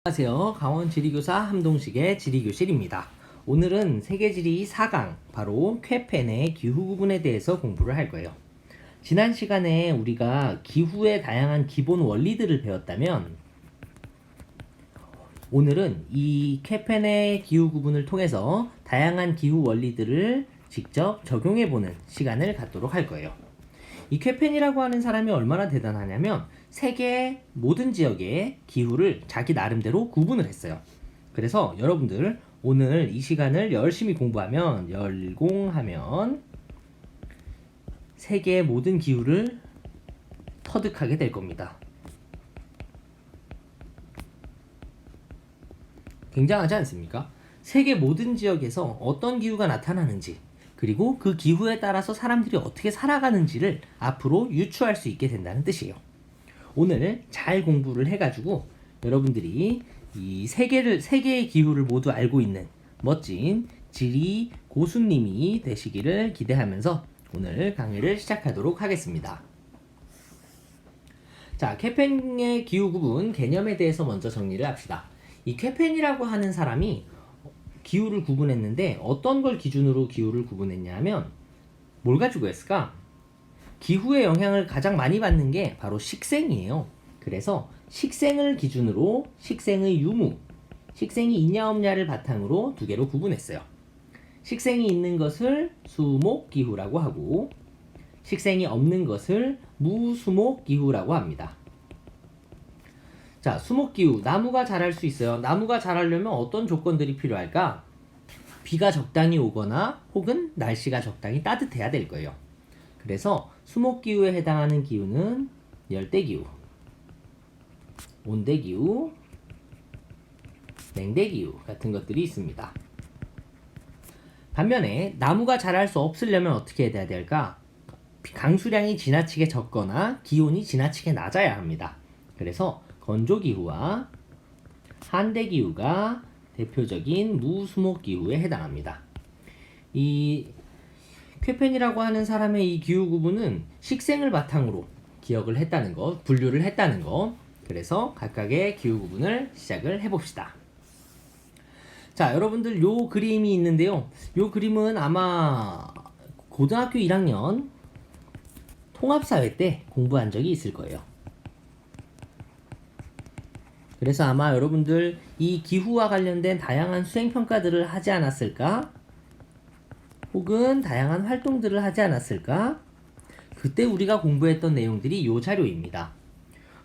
안녕하세요. 강원지리교사 함동식의 지리교실입니다. 오늘은 세계지리 4강, 바로 쾌펜의 기후 구분에 대해서 공부를 할 거예요. 지난 시간에 우리가 기후의 다양한 기본 원리들을 배웠다면, 오늘은 이 쾌펜의 기후 구분을 통해서 다양한 기후 원리들을 직접 적용해보는 시간을 갖도록 할 거예요. 이 쾌펜이라고 하는 사람이 얼마나 대단하냐면 세계 모든 지역의 기후를 자기 나름대로 구분을 했어요. 그래서 여러분들 오늘 이 시간을 열심히 공부하면, 열공하면 세계의 모든 기후를 터득하게 될 겁니다. 굉장하지 않습니까? 세계 모든 지역에서 어떤 기후가 나타나는지, 그리고 그 기후에 따라서 사람들이 어떻게 살아가는지를 앞으로 유추할 수 있게 된다는 뜻이에요. 오늘 잘 공부를 해가지고 여러분들이 이 세계의 기후를 모두 알고 있는 멋진 지리 고수님이 되시기를 기대하면서 오늘 강의를 시작하도록 하겠습니다. 자, 쾌펜의 기후 구분 개념에 대해서 먼저 정리를 합시다. 이 쾌펜이라고 하는 사람이 기후를 구분했는데 어떤 걸 기준으로 기후를 구분했냐 하면 뭘 가지고 했을까? 기후의 영향을 가장 많이 받는 게 바로 식생이에요. 그래서 식생을 기준으로 식생의 유무, 식생이 있냐 없냐를 바탕으로 두 개로 구분했어요. 식생이 있는 것을 수목기후라고 하고 식생이 없는 것을 무수목기후라고 합니다. 자, 수목기후, 나무가 자랄 수 있어요. 나무가 자라려면 어떤 조건들이 필요할까? 비가 적당히 오거나 혹은 날씨가 적당히 따뜻해야 될 거예요. 그래서 수목기후에 해당하는 기후는 열대기후, 온대기후, 냉대기후 같은 것들이 있습니다. 반면에 나무가 자랄 수 없으려면 어떻게 해야 될까? 강수량이 지나치게 적거나 기온이 지나치게 낮아야 합니다. 그래서 건조기후와 한대기후가 대표적인 무수목기후에 해당합니다. 이 쾌펜이라고 하는 사람의 이 기후 구분은 식생을 바탕으로 기억을 했다는 것, 분류를 했다는 것. 그래서 각각의 기후 구분을 시작을 해봅시다. 자, 여러분들 요 그림이 있는데요. 요 그림은 아마 고등학교 1학년 통합사회 때 공부한 적이 있을 거예요. 그래서 아마 여러분들 이 기후와 관련된 다양한 수행평가들을 하지 않았을까? 혹은 다양한 활동들을 하지 않았을까? 그때 우리가 공부했던 내용들이 이 자료입니다.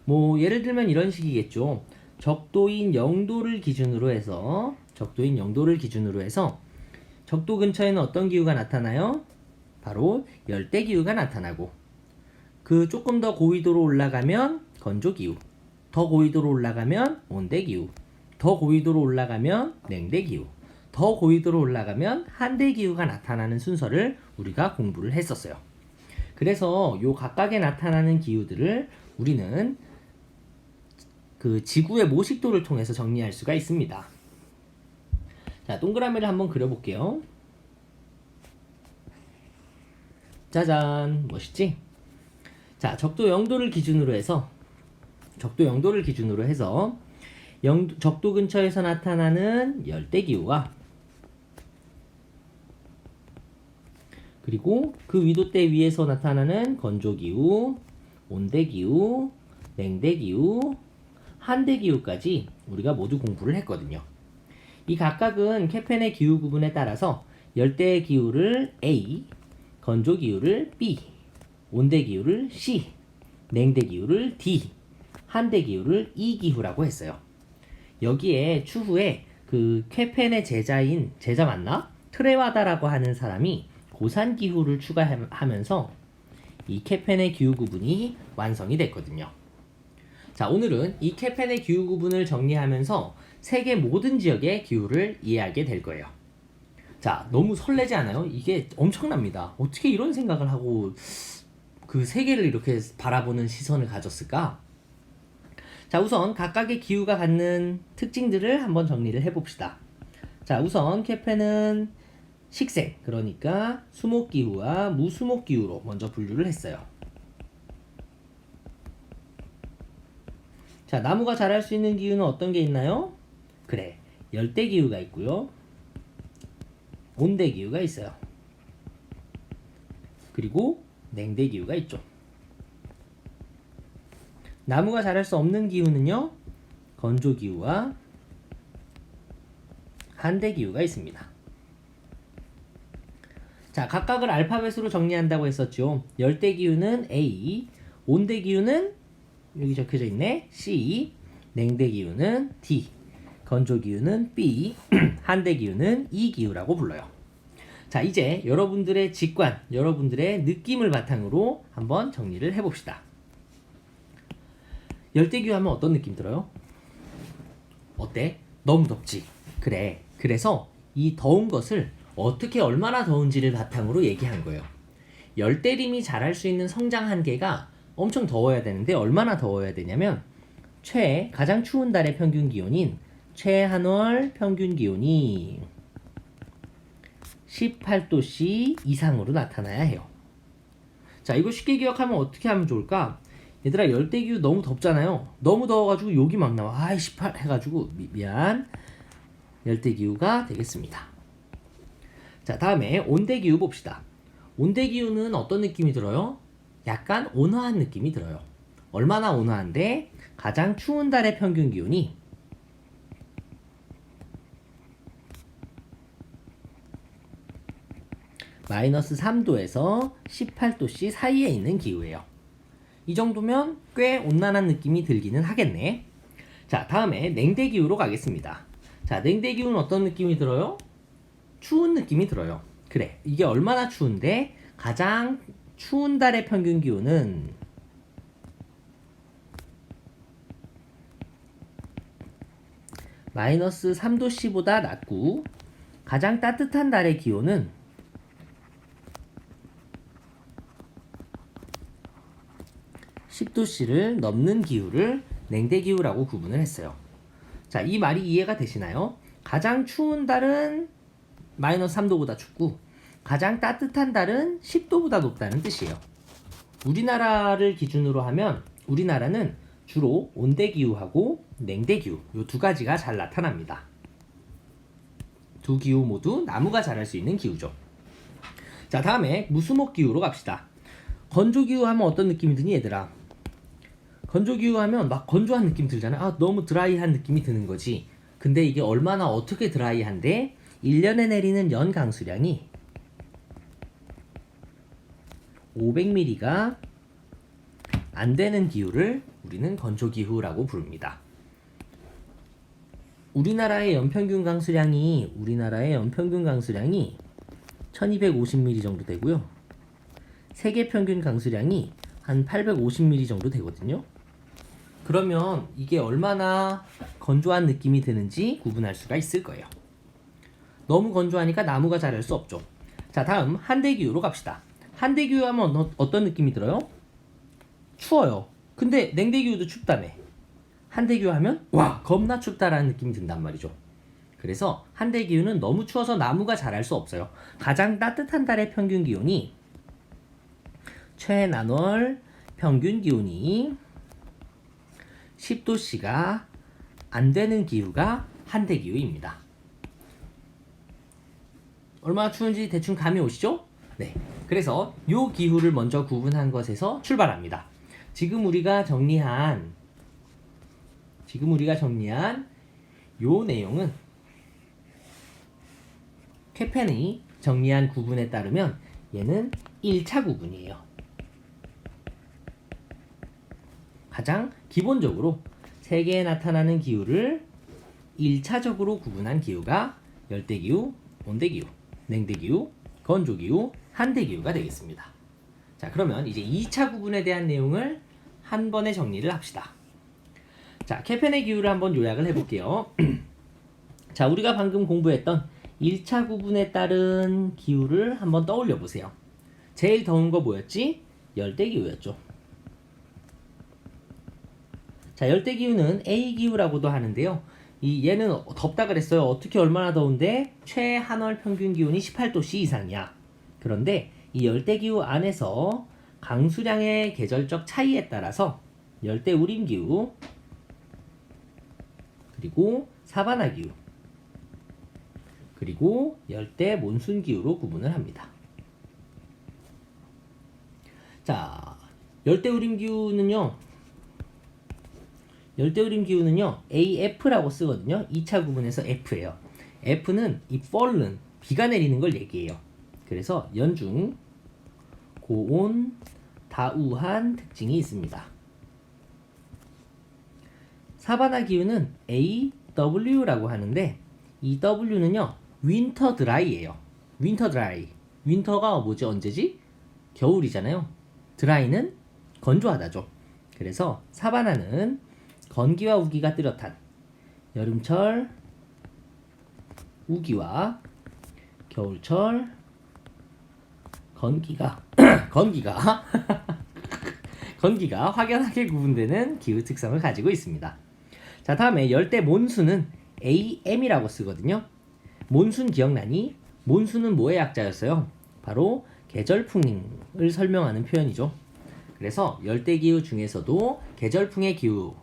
뭐 예를 들면 이런 식이겠죠. 적도인 0도를 기준으로 해서 적도 근처에는 어떤 기후가 나타나요? 바로 열대기후가 나타나고, 그 조금 더 고위도로 올라가면 건조기후, 더 고위도로 올라가면 온대기후, 더 고위도로 올라가면 냉대기후, 더 고위도로 올라가면 한대기후가 나타나는 순서를 우리가 공부를 했었어요. 그래서 요 각각에 나타나는 기후들을 우리는 그 지구의 모식도를 통해서 정리할 수가 있습니다. 자, 동그라미를 한번 그려볼게요. 짜잔, 멋있지? 자, 적도 0도를 기준으로 해서 적도 근처에서 나타나는 열대기후와, 그리고 그 위도대 위에서 나타나는 건조기후, 온대기후, 냉대기후, 한대기후까지 우리가 모두 공부를 했거든요. 이 각각은 쾌펜의 기후 구분에 따라서 열대의 기후를 A, 건조기후를 B, 온대기후를 C, 냉대기후를 D, 한대기후를 E 기후라고 했어요. 여기에 추후에 그 쾌펜의 제자 맞나? 트레와다라고 하는 사람이 고산기후를 추가하면서 이 쾌펜의 기후 구분이 완성이 됐거든요. 자, 오늘은 이 쾌펜의 기후 구분을 정리하면서 세계 모든 지역의 기후를 이해하게 될 거예요. 자, 너무 설레지 않아요? 이게 엄청납니다. 어떻게 이런 생각을 하고 그 세계를 이렇게 바라보는 시선을 가졌을까? 자, 우선 각각의 기후가 갖는 특징들을 한번 정리를 해봅시다. 자, 우선 쾌펜은 식생, 그러니까 수목기후와 무수목기후로 먼저 분류를 했어요. 자, 나무가 자랄 수 있는 기후는 어떤 게 있나요? 그래, 열대기후가 있고요. 온대기후가 있어요. 그리고 냉대기후가 있죠. 나무가 자랄 수 없는 기후는요, 건조기후와 한대기후가 있습니다. 자, 각각을 알파벳으로 정리한다고 했었죠. 열대기후는 A, 온대기후는 여기 적혀져 있네, C, 냉대기후는 D, 건조기후는 B, 한대기후는 E 기후라고 불러요. 자, 이제 여러분들의 직관, 여러분들의 느낌을 바탕으로 한번 정리를 해봅시다. 열대기후 하면 어떤 느낌 들어요? 어때? 너무 덥지? 그래. 그래서 이 더운 것을 어떻게 얼마나 더운지를 바탕으로 얘기한 거예요. 열대림이 자랄 수 있는 성장 한계가 엄청 더워야 되는데 얼마나 더워야 되냐면 가장 추운 달의 평균 기온인 최한월 평균 기온이 18도씨 이상으로 나타나야 해요. 자, 이거 쉽게 기억하면 어떻게 하면 좋을까? 얘들아, 열대기후 너무 덥잖아요. 너무 더워가지고 욕이 막 나와. 아이 18 해가지고 미안. 열대기후가 되겠습니다. 자, 다음에 온대기후 봅시다. 온대기후는 어떤 느낌이 들어요? 약간 온화한 느낌이 들어요. 얼마나 온화한데? 가장 추운 달의 평균 기온이 마이너스 3도에서 18도씨 사이에 있는 기후예요. 이 정도면 꽤 온난한 느낌이 들기는 하겠네. 자, 다음에 냉대기후로 가겠습니다. 자, 냉대기후는 어떤 느낌이 들어요? 추운 느낌이 들어요. 그래, 이게 얼마나 추운데? 가장 추운 달의 평균 기온은 마이너스 3도씨보다 낮고 가장 따뜻한 달의 기온은 (10도씨를) 넘는 기후를 냉대기후라고 구분을 했어요. 자, 이 말이 이해가 되시나요? 가장 추운 달은 마이너스 3도보다 춥고 가장 따뜻한 달은 10도보다 높다는 뜻이에요. 우리나라를 기준으로 하면 우리나라는 주로 온대기후하고 냉대기후 이 두 가지가 잘 나타납니다. 두 기후 모두 나무가 자랄 수 있는 기후죠. 자, 다음에 무수목기후로 갑시다. 건조기후 하면 어떤 느낌이 드니 얘들아? 건조기후 하면 막 건조한 느낌 들잖아. 아, 너무 드라이한 느낌이 드는 거지. 근데 이게 얼마나 어떻게 드라이한데 1년에 내리는 연 강수량이 500mm가 안 되는 기후를 우리는 건조기후라고 부릅니다. 우리나라의 연평균 강수량이 1250mm 정도 되고요. 세계 평균 강수량이 한 850mm 정도 되거든요. 그러면 이게 얼마나 건조한 느낌이 드는지 구분할 수가 있을 거예요. 너무 건조하니까 나무가 자랄 수 없죠. 자, 다음 한대기후로 갑시다. 한대기후 하면 어떤 느낌이 들어요? 추워요. 근데 냉대기후도 춥다며. 한대기후 하면 와, 겁나 춥다라는 느낌이 든단 말이죠. 그래서 한대기후는 너무 추워서 나무가 자랄 수 없어요. 가장 따뜻한 달의 평균 기온이 최난월 평균 기온이 10도씨가 안 되는 기후가 한대기후입니다. 얼마나 추운지 대충 감이 오시죠? 네. 그래서 이 기후를 먼저 구분한 것에서 출발합니다. 지금 우리가 정리한 요 내용은 케펜이 정리한 구분에 따르면 얘는 1차 구분이에요. 가장 기본적으로 세계에 나타나는 기후를 1차적으로 구분한 기후가 열대기후, 온대기후, 냉대기후, 건조기후, 한대기후가 되겠습니다. 자, 그러면 이제 2차 구분에 대한 내용을 한 번에 정리를 합시다. 자, 케펜의 기후를 한번 요약을 해볼게요. 자, 우리가 방금 공부했던 1차 구분에 따른 기후를 한번 떠올려 보세요. 제일 더운 거 뭐였지? 열대기후였죠. 자, 열대기후는 A기후라고도 하는데요. 얘는 덥다 그랬어요. 어떻게 얼마나 더운데? 최한월 평균 기온이 18도씨 이상이야. 그런데 이 열대기후 안에서 강수량의 계절적 차이에 따라서 열대우림기후, 그리고 사바나 기후, 그리고 열대 몬순 기후로 구분을 합니다. 자, 열대우림 기후는요, AF라고 쓰거든요. 2차 구분에서 F예요. F는 이 펄른, 비가 내리는 걸 얘기해요. 그래서 연중, 고온, 다우한 특징이 있습니다. 사바나 기후는 AW라고 하는데, 이 W는요, 윈터 드라이예요. 윈터 드라이. 윈터가 뭐지? 언제지? 겨울이잖아요. 드라이는 건조하다죠. 그래서 사바나는 건기와 우기가 뚜렷한 여름철 우기와 겨울철 건기가 건기가 확연하게 구분되는 기후 특성을 가지고 있습니다. 자, 다음에 열대 몬순은 AM이라고 쓰거든요. 몬순 기억나니? 몬순은 뭐의 약자였어요? 바로 계절풍을 설명하는 표현이죠. 그래서 열대기후 중에서도 계절풍의 기후,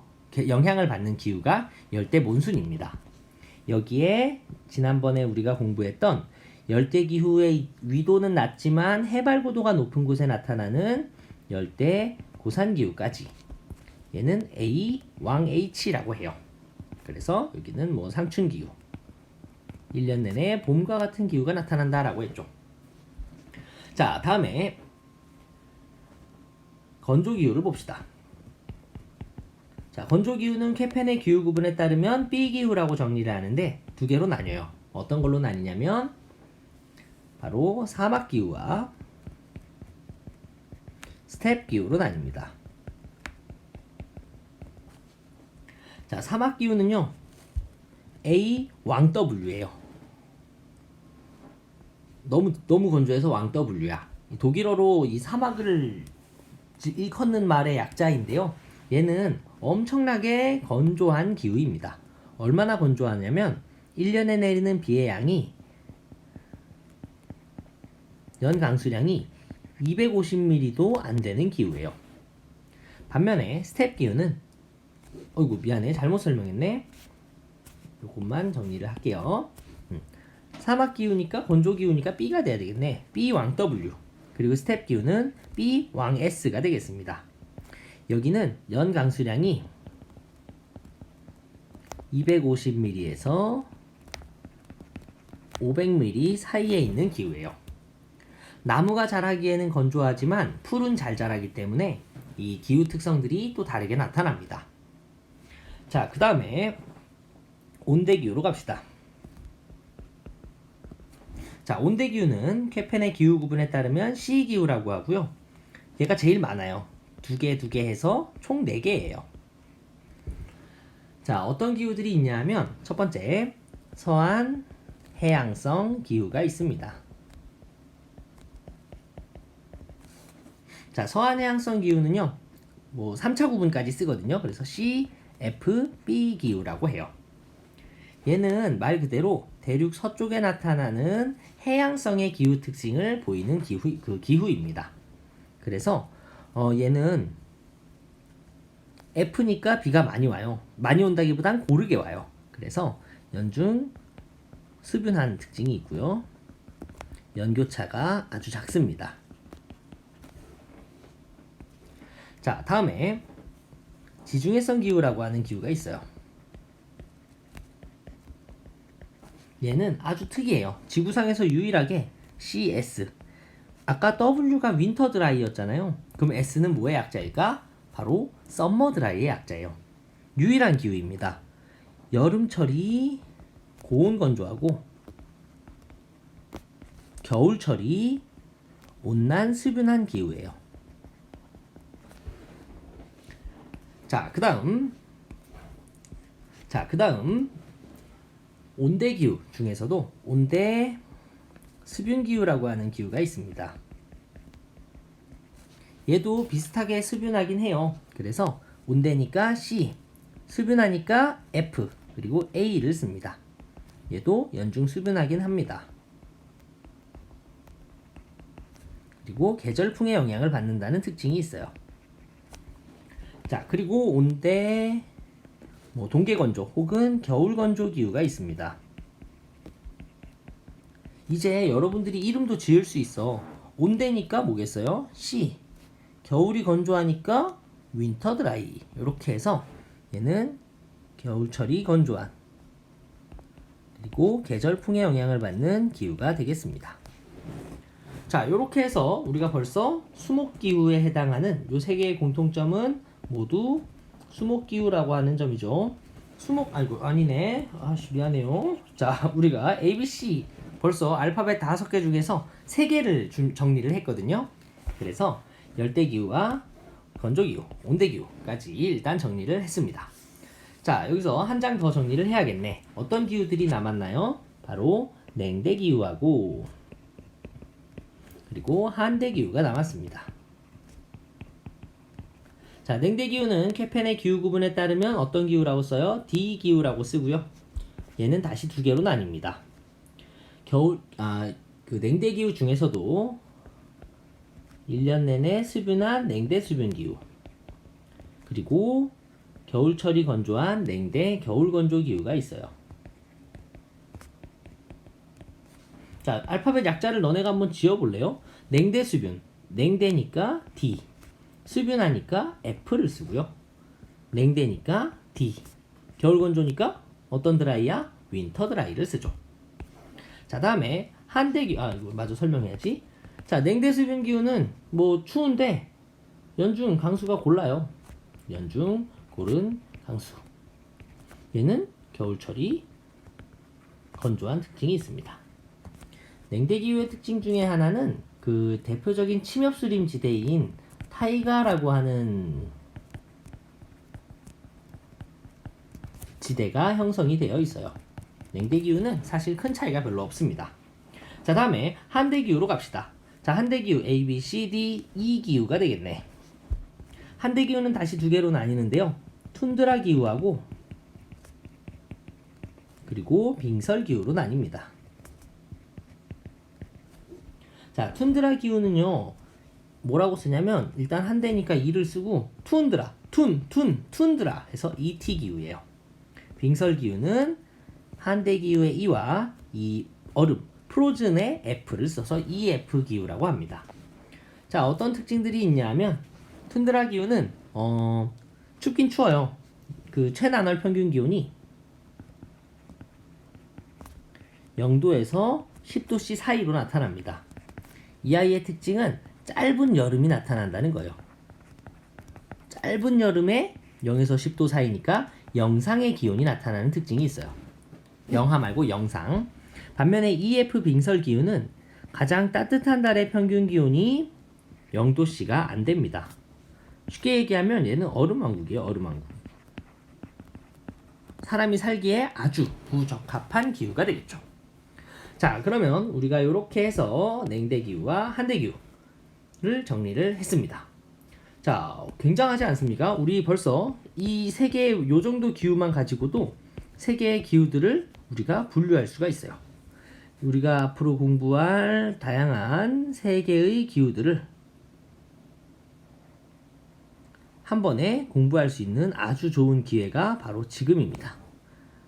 영향을 받는 기후가 열대 몬순입니다. 여기에 지난번에 우리가 공부했던 열대기후의 위도는 낮지만 해발 고도가 높은 곳에 나타나는 열대 고산기후까지, 얘는 A, 왕 H라고 해요. 그래서 여기는 뭐 상춘기후, 1년 내내 봄과 같은 기후가 나타난다라고 했죠. 자, 다음에 건조기후를 봅시다. 자, 건조기후는 케펜의 기후 구분에 따르면 B기후라고 정리를 하는데 두 개로 나뉘어요. 어떤 걸로 나뉘냐면 바로 사막기후와 스텝기후로 나뉩니다. 자, 사막기후는요, A 왕 W예요. 너무 건조해서 왕 W야. 독일어로 이 사막을 일컫는 말의 약자인데요. 얘는 엄청나게 건조한 기후입니다. 얼마나 건조하냐면 1년에 내리는 비의 양이, 연 강수량이 250mm도 안 되는 기후예요. 반면에 스텝 기후는, 어이구 미안해, 잘못 설명했네. 요것만 정리를 할게요. 사막 기후니까 건조 기후니까 B가 돼야 되겠네. B 왕 W. 그리고 스텝 기후는 B 왕 S가 되겠습니다. 여기는 연 강수량이 250mm에서 500mm 사이에 있는 기후예요. 나무가 자라기에는 건조하지만 풀은 잘 자라기 때문에 이 기후 특성들이 또 다르게 나타납니다. 자, 그 다음에 온대기후로 갑시다. 자, 온대기후는 케펜의 기후 구분에 따르면 C기후라고 하고요. 얘가 제일 많아요. 두 개 해서 총 4개예요. 자, 어떤 기후들이 있냐 하면 첫 번째, 서한 해양성 기후가 있습니다. 자, 서한 해양성 기후는요, 뭐 3차 구분까지 쓰거든요. 그래서 C, F, B 기후라고 해요. 얘는 말 그대로 대륙 서쪽에 나타나는 해양성의 기후 특징을 보이는 기후입니다. 그래서 얘는 F니까 비가 많이 와요. 많이 온다기보단 고르게 와요. 그래서 연중 수분한 특징이 있고요. 연교차가 아주 작습니다. 자, 다음에 지중해성 기후라고 하는 기후가 있어요. 얘는 아주 특이해요. 지구상에서 유일하게 CS, 아까 W가 윈터 드라이였잖아요. 그럼 S는 뭐의 약자일까? 바로 썸머 드라이의 약자예요. 유일한 기후입니다. 여름철이 고온 건조하고 겨울철이 온난 수분한 기후예요. 자, 그 다음 온대기후 중에서도 온대 수분기후라고 하는 기후가 있습니다. 얘도 비슷하게 수분하긴 해요. 그래서 온대니까 C, 수분하니까 F, 그리고 A를 씁니다. 얘도 연중 수분하긴 합니다. 그리고 계절풍의 영향을 받는다는 특징이 있어요. 자, 그리고 온대 뭐 동계건조 혹은 겨울건조 기후가 있습니다. 이제 여러분들이 이름도 지을 수 있어. 온대니까 뭐겠어요? C. 겨울이 건조하니까 윈터 드라이. 이렇게 해서 얘는 겨울철이 건조한, 그리고 계절풍의 영향을 받는 기후가 되겠습니다. 자, 이렇게 해서 우리가 벌써 수목기후에 해당하는 요 세 개의 공통점은 모두 수목기후라고 하는 점이죠. 아니네. 미안해요. 자, 우리가 ABC 벌써 알파벳 5개 중에서 3개를 정리를 했거든요. 그래서 열대기후와 건조기후, 온대기후까지 일단 정리를 했습니다. 자, 여기서 한 장 더 정리를 해야겠네. 어떤 기후들이 남았나요? 바로 냉대기후하고 그리고 한대기후가 남았습니다. 자, 냉대기후는 케펜의 기후 구분에 따르면 어떤 기후라고 써요? D기후라고 쓰고요. 얘는 다시 2개로 나뉩니다. 그 냉대기후 중에서도 1년 내내 수분한 냉대 수분기후, 그리고 겨울철이 건조한 냉대 겨울건조 기후가 있어요. 자, 알파벳 약자를 너네가 한번 지어볼래요? 냉대 수분, 냉대니까 D, 수분하니까 F를 쓰고요. 냉대니까 D, 겨울건조니까 어떤 드라이야? 윈터 드라이를 쓰죠. 자, 다음에 이거 마저 설명해야지. 자, 냉대 수분 기후는 뭐 추운데 연중 강수가 골라요. 연중 고른 강수. 얘는 겨울철이 건조한 특징이 있습니다. 냉대기후의 특징 중에 하나는 그 대표적인 침엽수림 지대인 타이가라고 하는 지대가 형성이 되어 있어요. 냉대기후는 사실 큰 차이가 별로 없습니다. 자, 다음에 한대기후로 갑시다. 자, 한대기후 A, B, C, D, E 기후가 되겠네. 한대기후는 다시 2개로 나뉘는데요. 툰드라 기후하고 그리고 빙설 기후로 나뉩니다. 자, 툰드라 기후는요, 뭐라고 쓰냐면 일단 한대니까 E를 쓰고 툰드라, 툰드라 해서 ET 기후예요. 빙설 기후는 한대 기후의 E와 이 얼음, 프로즌의 F를 써서 EF 기후라고 합니다. 자, 어떤 특징들이 있냐면 툰드라 기후는 춥긴 추워요. 그 최난월 평균 기온이 0도에서 10도씨 사이로 나타납니다. 이 아이의 특징은 짧은 여름이 나타난다는 거예요. 짧은 여름에 0에서 10도 사이니까 영상의 기온이 나타나는 특징이 있어요. 영하 말고 영상. 반면에 EF 빙설 기후는 가장 따뜻한 달의 평균 기온이 0도씨가 안 됩니다. 쉽게 얘기하면 얘는 얼음왕국이에요. 얼음왕국. 사람이 살기에 아주 부적합한 기후가 되겠죠. 자, 그러면 우리가 이렇게 해서 냉대기후와 한대기후를 정리를 했습니다. 자, 굉장하지 않습니까? 우리 벌써 이 3개의 요 정도 기후만 가지고도 3개의 기후들을 우리가 분류할 수가 있어요. 우리가 앞으로 공부할 다양한 3개의 기후들을 한 번에 공부할 수 있는 아주 좋은 기회가 바로 지금입니다.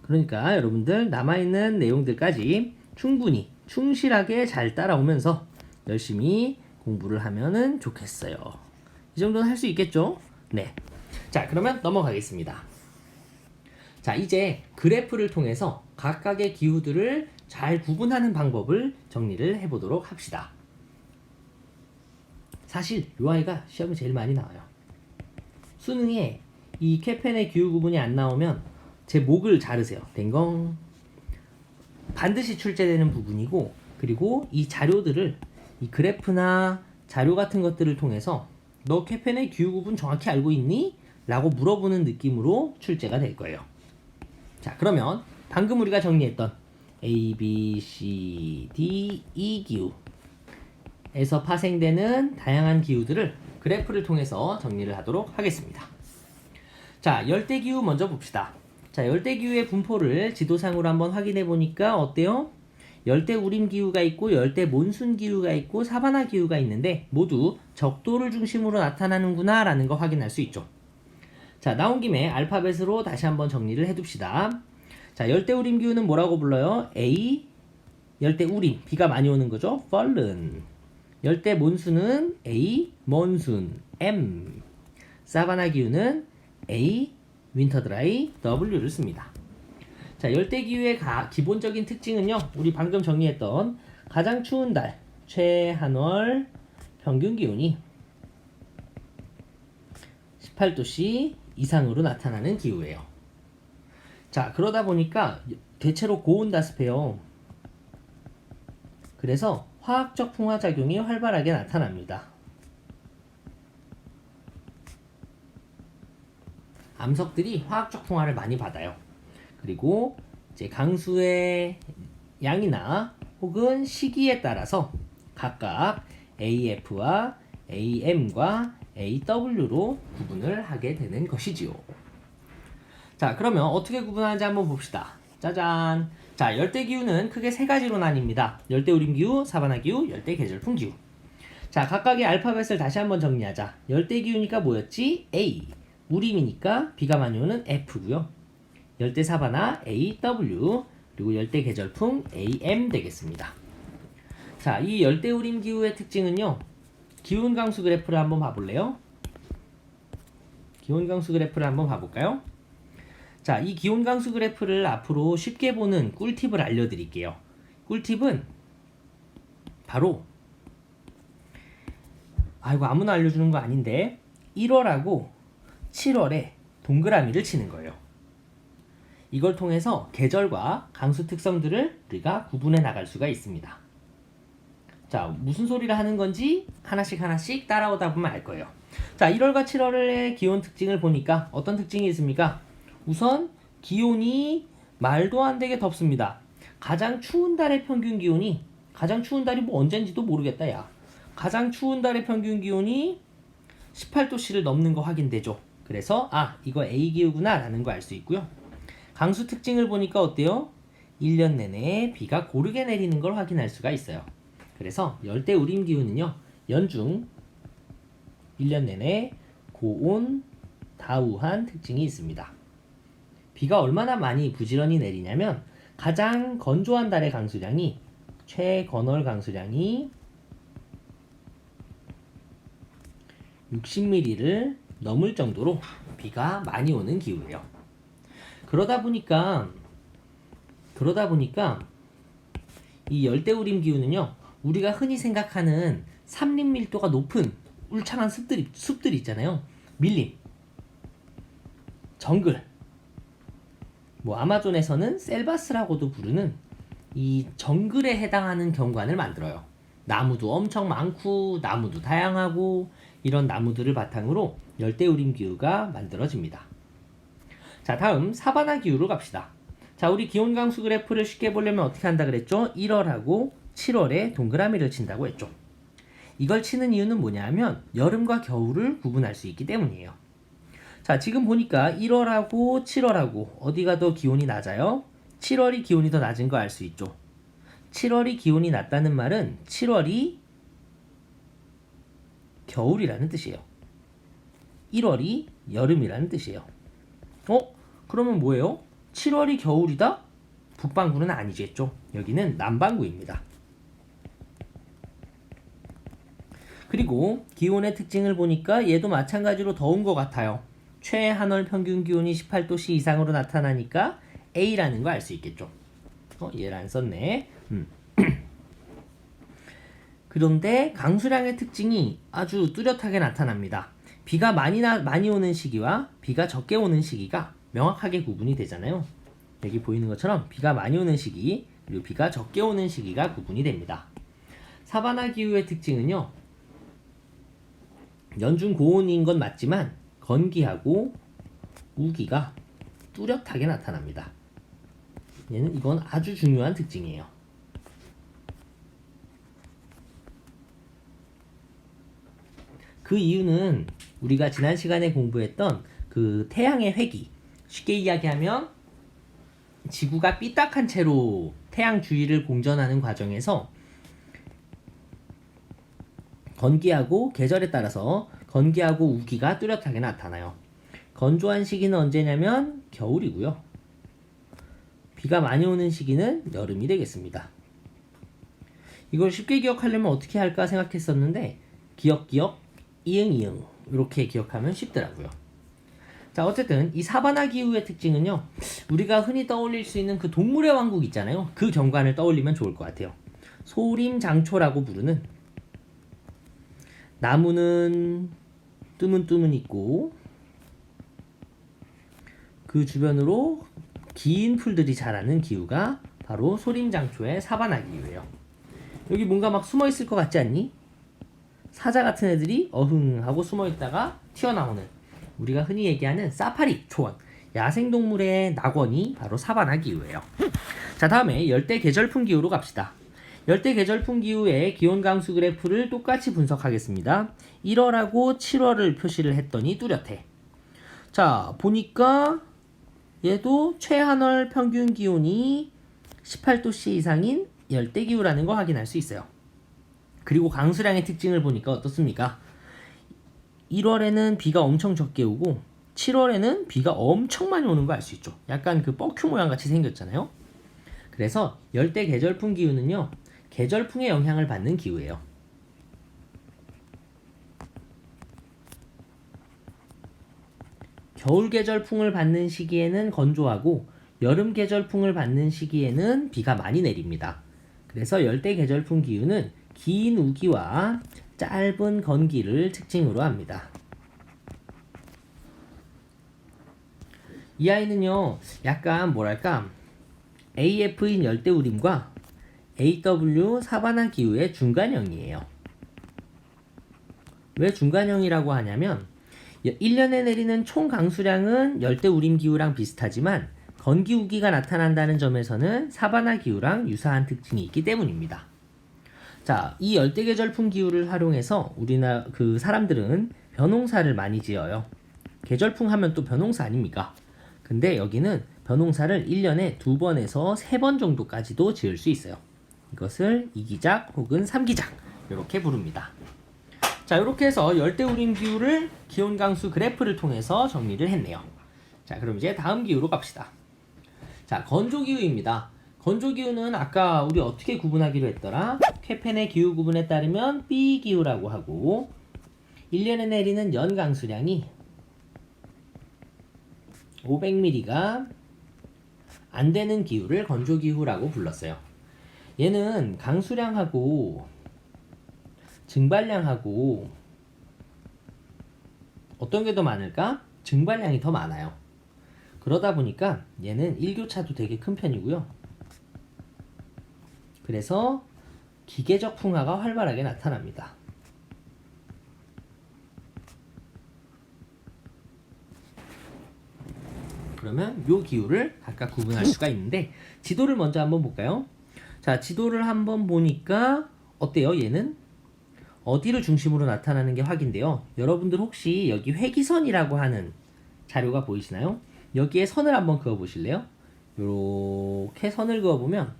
그러니까 여러분들 남아있는 내용들까지 충분히 충실하게 잘 따라오면서 열심히 공부를 하면은 좋겠어요. 이 정도는 할 수 있겠죠? 네. 자, 그러면 넘어가겠습니다. 자, 이제 그래프를 통해서 각각의 기후들을 잘 구분하는 방법을 정리를 해보도록 합시다. 사실 이 아이가 시험에 제일 많이 나와요. 수능에 이 케펜의 기후 구분이 안 나오면 제 목을 자르세요. 댕공. 반드시 출제되는 부분이고, 그리고 이 자료들을 이 그래프나 자료 같은 것들을 통해서 너 케펜의 기후 구분 정확히 알고 있니? 라고 물어보는 느낌으로 출제가 될 거예요. 자, 그러면 방금 우리가 정리했던 A, B, C, D, E 기후에서 파생되는 다양한 기후들을 그래프를 통해서 정리를 하도록 하겠습니다. 자, 열대기후 먼저 봅시다. 자, 열대기후의 분포를 지도상으로 한번 확인해 보니까 어때요? 열대우림기후가 있고 열대몬순기후가 있고 사바나기후가 있는데 모두 적도를 중심으로 나타나는구나 라는 거 확인할 수 있죠. 자, 나온 김에 알파벳으로 다시 한번 정리를 해둡시다. 자, 열대우림 기후는 뭐라고 불러요? A, 열대우림, 비가 많이 오는 거죠? fallen. 열대 몬순은 A, monsoon, M. 사바나 기후는 A, winter dry, W를 씁니다. 자, 열대 기후의 기본적인 특징은요, 우리 방금 정리했던 가장 추운 달, 최한월 평균 기온이 18도씨 이상으로 나타나는 기후예요. 자, 그러다 보니까 대체로 고온다습해요. 그래서 화학적 풍화작용이 활발하게 나타납니다. 암석들이 화학적 풍화를 많이 받아요. 그리고 이제 강수의 양이나 혹은 시기에 따라서 각각 AF와 AM과 AW로 구분을 하게 되는 것이지요. 자, 그러면 어떻게 구분하는지 한번 봅시다. 짜잔! 자, 열대기후는 크게 세 가지로 나뉩니다. 열대우림기후, 사바나기후, 열대계절풍 기후. 자, 각각의 알파벳을 다시 한번 정리하자. 열대기후니까 뭐였지? A. 우림이니까 비가 많이 오는 F고요. 열대사바나 AW, 그리고 열대계절풍 AM 되겠습니다. 자, 이 열대우림기후의 특징은요, 기온강수 그래프를 한번 봐볼래요? 기온강수 그래프를 한번 봐볼까요? 자, 이 기온강수 그래프를 앞으로 쉽게 보는 꿀팁을 알려드릴게요. 꿀팁은 바로, 아이고 아무나 알려주는 거 아닌데, 1월하고 7월에 동그라미를 치는 거예요. 이걸 통해서 계절과 강수 특성들을 우리가 구분해 나갈 수가 있습니다. 자, 무슨 소리를 하는 건지 하나씩 따라오다 보면 알 거예요. 자, 1월과 7월의 기온 특징을 보니까 어떤 특징이 있습니까? 우선 기온이 말도 안 되게 덥습니다. 가장 추운 달의 평균 기온이, 가장 추운 달이 뭐 언젠지도 모르겠다 야. 가장 추운 달의 평균 기온이 18도씨를 넘는 거 확인되죠. 그래서 이거 A기후구나 라는 거 알 수 있고요. 강수 특징을 보니까 어때요? 1년 내내 비가 고르게 내리는 걸 확인할 수가 있어요. 그래서 열대우림기후는요, 연중 1년 내내 고온, 다우한 특징이 있습니다. 비가 얼마나 많이 부지런히 내리냐면 가장 건조한 달의 강수량이, 최건월 강수량이 60mm를 넘을 정도로 비가 많이 오는 기후예요. 그러다 보니까 이 열대우림 기후는요, 우리가 흔히 생각하는 삼림 밀도가 높은 울창한 숲들 있잖아요. 밀림, 정글, 뭐 아마존에서는 셀바스라고도 부르는 이 정글에 해당하는 경관을 만들어요. 나무도 엄청 많고 나무도 다양하고 이런 나무들을 바탕으로 열대우림 기후가 만들어집니다. 자, 다음 사바나 기후로 갑시다. 자, 우리 기온 강수 그래프를 쉽게 보려면 어떻게 한다 그랬죠? 1월하고 7월에 동그라미를 친다고 했죠. 이걸 치는 이유는 뭐냐면 여름과 겨울을 구분할 수 있기 때문이에요. 자, 지금 보니까 1월하고 7월하고 어디가 더 기온이 낮아요? 7월이 기온이 더 낮은 거 알 수 있죠. 7월이 기온이 낮다는 말은 7월이 겨울이라는 뜻이에요. 1월이 여름이라는 뜻이에요. 그러면 뭐예요? 7월이 겨울이다? 북반구는 아니겠죠. 여기는 남반구입니다. 그리고 기온의 특징을 보니까 얘도 마찬가지로 더운 것 같아요. 최한월 평균 기온이 18도씨 이상으로 나타나니까 A라는 거 알 수 있겠죠. 얘를 안 썼네. 그런데 강수량의 특징이 아주 뚜렷하게 나타납니다. 비가 많이 오는 시기와 비가 적게 오는 시기가 명확하게 구분이 되잖아요. 여기 보이는 것처럼 비가 많이 오는 시기 그리고 비가 적게 오는 시기가 구분이 됩니다. 사바나 기후의 특징은요, 연중 고온인 건 맞지만 건기하고 우기가 뚜렷하게 나타납니다. 이건 아주 중요한 특징이에요. 그 이유는 우리가 지난 시간에 공부했던 그 태양의 회기, 쉽게 이야기하면 지구가 삐딱한 채로 태양 주위를 공전하는 과정에서 건기하고 계절에 따라서 건기하고 우기가 뚜렷하게 나타나요. 건조한 시기는 언제냐면 겨울이고요. 비가 많이 오는 시기는 여름이 되겠습니다. 이걸 쉽게 기억하려면 어떻게 할까 생각했었는데 기억, 이응 이렇게 기억하면 쉽더라고요. 자, 어쨌든 이 사바나 기후의 특징은요, 우리가 흔히 떠올릴 수 있는 그 동물의 왕국 있잖아요. 그 경관을 떠올리면 좋을 것 같아요. 소림장초라고 부르는, 나무는 뜨문뜨문 있고 그 주변으로 긴 풀들이 자라는 기후가 바로 소림장초의 사바나 기후예요. 여기 뭔가 막 숨어 있을 것 같지 않니? 사자 같은 애들이 어흥 하고 숨어 있다가 튀어나오는, 우리가 흔히 얘기하는 사파리 초원, 야생동물의 낙원이 바로 사바나 기후예요. 자, 다음에 열대 계절풍 기후로 갑시다. 열대 계절풍 기후의 기온 강수 그래프를 똑같이 분석하겠습니다. 1월하고 7월을 표시를 했더니 뚜렷해. 자, 보니까 얘도 최한월 평균 기온이 18도씨 이상인 열대 기후라는 거 확인할 수 있어요. 그리고 강수량의 특징을 보니까 어떻습니까? 1월에는 비가 엄청 적게 오고 7월에는 비가 엄청 많이 오는 거 알 수 있죠. 약간 그 뻐큐 모양 같이 생겼잖아요. 그래서 열대 계절풍 기후는요, 계절풍의 영향을 받는 기후예요. 겨울 계절풍을 받는 시기에는 건조하고 여름 계절풍을 받는 시기에는 비가 많이 내립니다. 그래서 열대 계절풍 기후는 긴 우기와 짧은 건기를 특징으로 합니다. 이 아이는요, 약간 뭐랄까 AF인 열대우림과 AW 사바나 기후의 중간형이에요. 왜 중간형이라고 하냐면 1년에 내리는 총 강수량은 열대우림 기후랑 비슷하지만 건기우기가 나타난다는 점에서는 사바나 기후랑 유사한 특징이 있기 때문입니다. 자, 이 열대계절풍 기후를 활용해서 우리나라 그 사람들은 벼농사를 많이 지어요. 계절풍 하면 또 벼농사 아닙니까? 근데 여기는 벼농사를 1년에 2번에서 3번 정도까지도 지을 수 있어요. 이것을 이기작 혹은 삼기작 이렇게 부릅니다. 자, 이렇게 해서 열대우림 기후를 기온 강수 그래프를 통해서 정리를 했네요. 자, 그럼 이제 다음 기후로 갑시다. 자, 건조기후입니다. 건조기후는 아까 우리 어떻게 구분하기로 했더라? 쾌펜의 기후 구분에 따르면 B기후라고 하고 1년에 내리는 연 강수량이 500mm가 안 되는 기후를 건조기후라고 불렀어요. 얘는 강수량하고 증발량하고 어떤 게 더 많을까? 증발량이 더 많아요. 그러다 보니까 얘는 일교차도 되게 큰 편이고요. 그래서 기계적 풍화가 활발하게 나타납니다. 그러면 요 기후를 각각 구분할 수가 있는데 지도를 먼저 한번 볼까요? 자, 지도를 한번 보니까 어때요? 얘는 어디를 중심으로 나타나는 게 확인돼요. 여러분들 혹시 여기 회기선이라고 하는 자료가 보이시나요? 여기에 선을 한번 그어 보실래요? 요렇게 선을 그어보면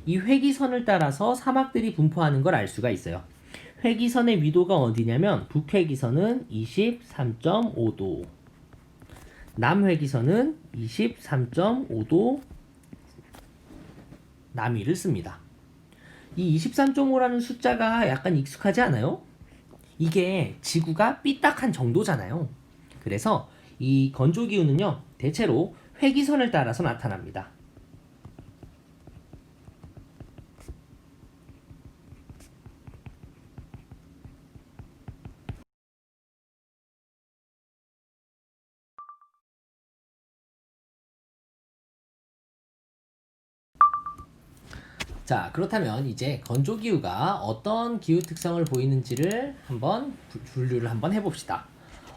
이 회기선을 따라서 사막들이 분포하는 걸 알 수가 있어요. 회기선의 위도가 어디냐면 북회기선은 23.5도, 남회기선은 23.5도 남위를 씁니다. 이 23.5라는 숫자가 약간 익숙하지 않아요? 이게 지구가 삐딱한 정도잖아요. 그래서 이 건조기후는요, 대체로 회기선을 따라서 나타납니다. 자, 그렇다면 이제 건조기후가 어떤 기후 특성을 보이는지를 한번 분류를 한번 해봅시다.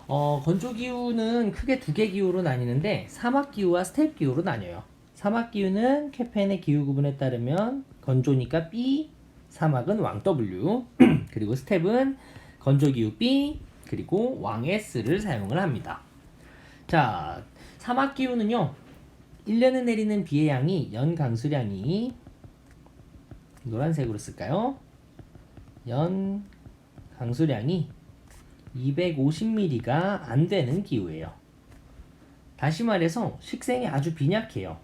건조기후는 크게 두 개 기후로 나뉘는데 사막기후와 스텝기후로 나뉘어요. 사막기후는 케펜의 기후 구분에 따르면 건조니까 B, 사막은 왕 W, 그리고 스텝은 건조기후 B, 그리고 왕 S를 사용을 합니다. 자, 사막기후는요, 1년에 내리는 비의 양이 연 강수량이 노란색으로 쓸까요? 연 강수량이 250mm가 안 되는 기후예요. 다시 말해서 식생이 아주 빈약해요.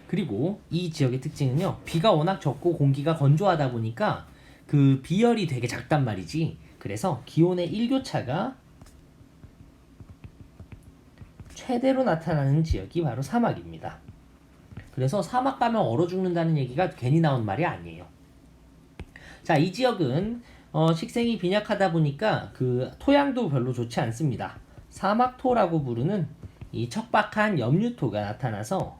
그리고 이 지역의 특징은요, 비가 워낙 적고 공기가 건조하다 보니까 그 비열이 되게 작단 말이지. 그래서 기온의 일교차가 최대로 나타나는 지역이 바로 사막입니다. 그래서 사막 가면 얼어 죽는다는 얘기가 괜히 나온 말이 아니에요. 자, 이 지역은 식생이 빈약하다 보니까 그 토양도 별로 좋지 않습니다. 사막토라고 부르는 이 척박한 염류토가 나타나서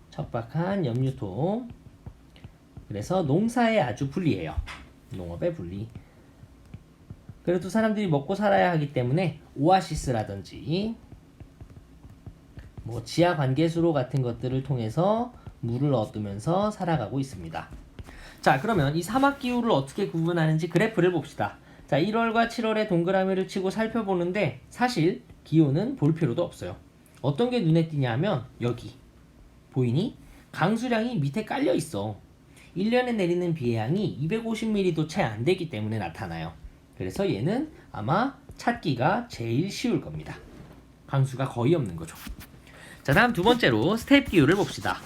척박한 염류토. 그래서 농사에 아주 불리해요. 농업에 불리. 그래도 사람들이 먹고 살아야 하기 때문에 오아시스라든지 뭐 지하 관계수로 같은 것들을 통해서 물을 얻으면서 살아가고 있습니다. 자, 그러면 이 사막 기후를 어떻게 구분하는지 그래프를 봅시다. 자, 1월과 7월에 동그라미를 치고 살펴보는데 사실 기후는 볼 필요도 없어요. 어떤 게 눈에 띄냐면 여기 보이니? 강수량이 밑에 깔려 있어. 1년에 내리는 비의 양이 250mm도 채 안 되기 때문에 나타나요. 그래서 얘는 아마 찾기가 제일 쉬울 겁니다. 강수가 거의 없는 거죠. 자, 다음 두 번째로 스텝 기후를 봅시다.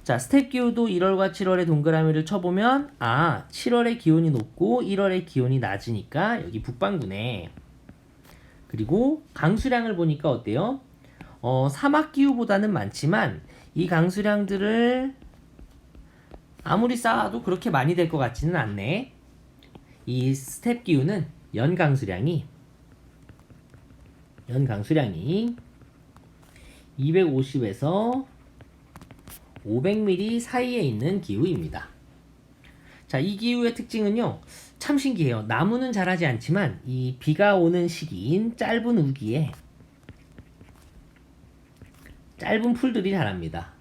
자, 스텝 기후도 1월과 7월에 동그라미를 쳐보면 7월에 기온이 높고 1월에 기온이 낮으니까 여기 북반구네. 그리고 강수량을 보니까 어때요? 사막 기후보다는 많지만 이 강수량들을 아무리 쌓아도 그렇게 많이 될 것 같지는 않네. 이 스텝 기후는 연 강수량이 250에서 500mm 사이에 있는 기후입니다. 자, 이 기후의 특징은요, 참 신기해요. 나무는 자라지 않지만 이 비가 오는 시기인 짧은 우기에 짧은 풀들이 자랍니다.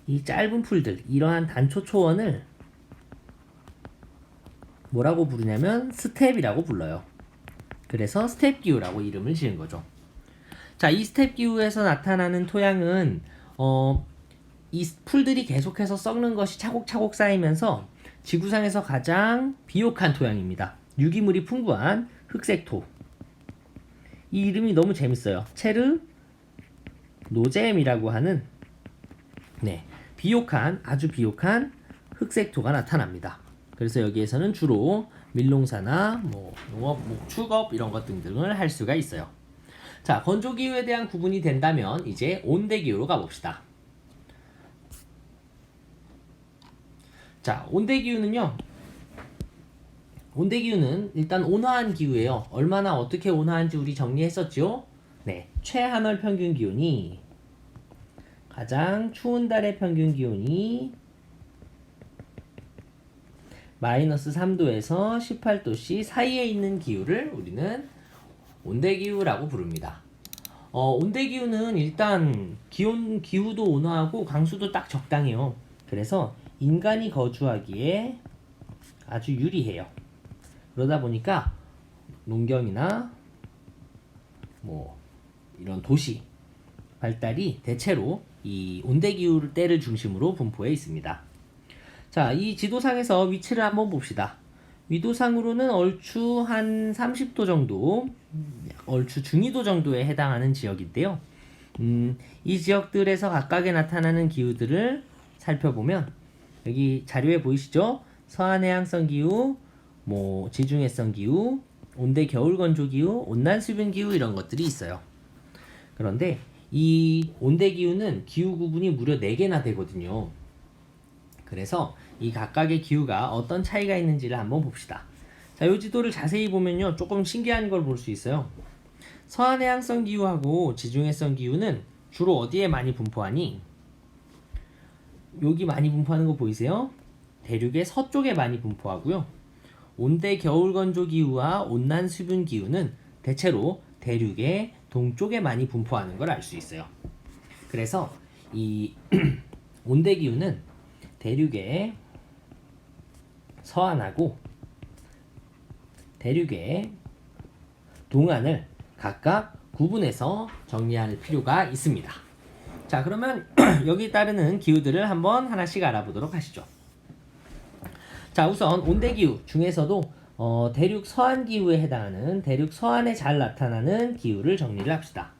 이 짧은 풀들, 이러한 단초 초원을 뭐라고 부르냐면 스텝이라고 불러요. 그래서 스텝 기후라고 이름을 지은 거죠. 자, 이 스텝 기후에서 나타나는 토양은 이 풀들이 계속해서 썩는 것이 차곡차곡 쌓이면서 지구상에서 가장 비옥한 토양입니다. 유기물이 풍부한 흑색토. 이 이름이 너무 재밌어요. 체르 노잼이라고 하는 비옥한, 아주 비옥한 흑색토가 나타납니다. 그래서 여기에서는 주로 밀농사나 뭐 농업, 목축업 이런 것 등등을 할 수가 있어요. 자, 건조기후에 대한 구분이 된다면 이제 온대기후로 가봅시다. 자, 온대기후는 일단 온화한 기후예요. 얼마나 어떻게 온화한지 우리 정리했었죠? 네, 최하늘 평균 기온이 가장 추운 달의 평균 기온이 마이너스 3도에서 18도씨 사이에 있는 기후를 우리는 온대기후라고 부릅니다. 온대기후는 일단 기후도 온화하고 강수도 딱 적당해요. 그래서 인간이 거주하기에 아주 유리해요. 그러다 보니까 농경이나 뭐 이런 도시 발달이 대체로 이 온대기후 때를 중심으로 분포해 있습니다. 자, 이 지도상에서 위치를 한번 봅시다. 위도상으로는 얼추 한 30도 정도, 얼추 중위도 정도에 해당하는 지역인데요. 이 지역들에서 각각에 나타나는 기후들을 살펴보면 여기 자료에 보이시죠? 서한해양성 기후, 뭐 지중해성 기후, 온대 겨울 건조 기후, 온난 수분 기후 이런 것들이 있어요. 그런데 이 온대 기후는 기후 구분이 무려 4개나 되거든요. 그래서 이 각각의 기후가 어떤 차이가 있는지를 한번 봅시다. 자, 이 지도를 자세히 보면요, 조금 신기한 걸 볼 수 있어요. 서한해양성 기후하고 지중해성 기후는 주로 어디에 많이 분포하니? 여기 많이 분포하는 거 보이세요? 대륙의 서쪽에 많이 분포하고요. 온대 겨울 건조 기후와 온난 수분 기후는 대체로 대륙의 동쪽에 많이 분포하는 걸 알 수 있어요. 그래서 이 온대 기후는 대륙의 서안하고 대륙의 동안을 각각 구분해서 정리할 필요가 있습니다. 자, 그러면 여기 따르는 기후들을 한번 하나씩 알아보도록 하시죠. 자, 우선 온대기후 중에서도 대륙 서한 기후에 해당하는 대륙 서한에 잘 나타나는 기후를 정리를 합시다.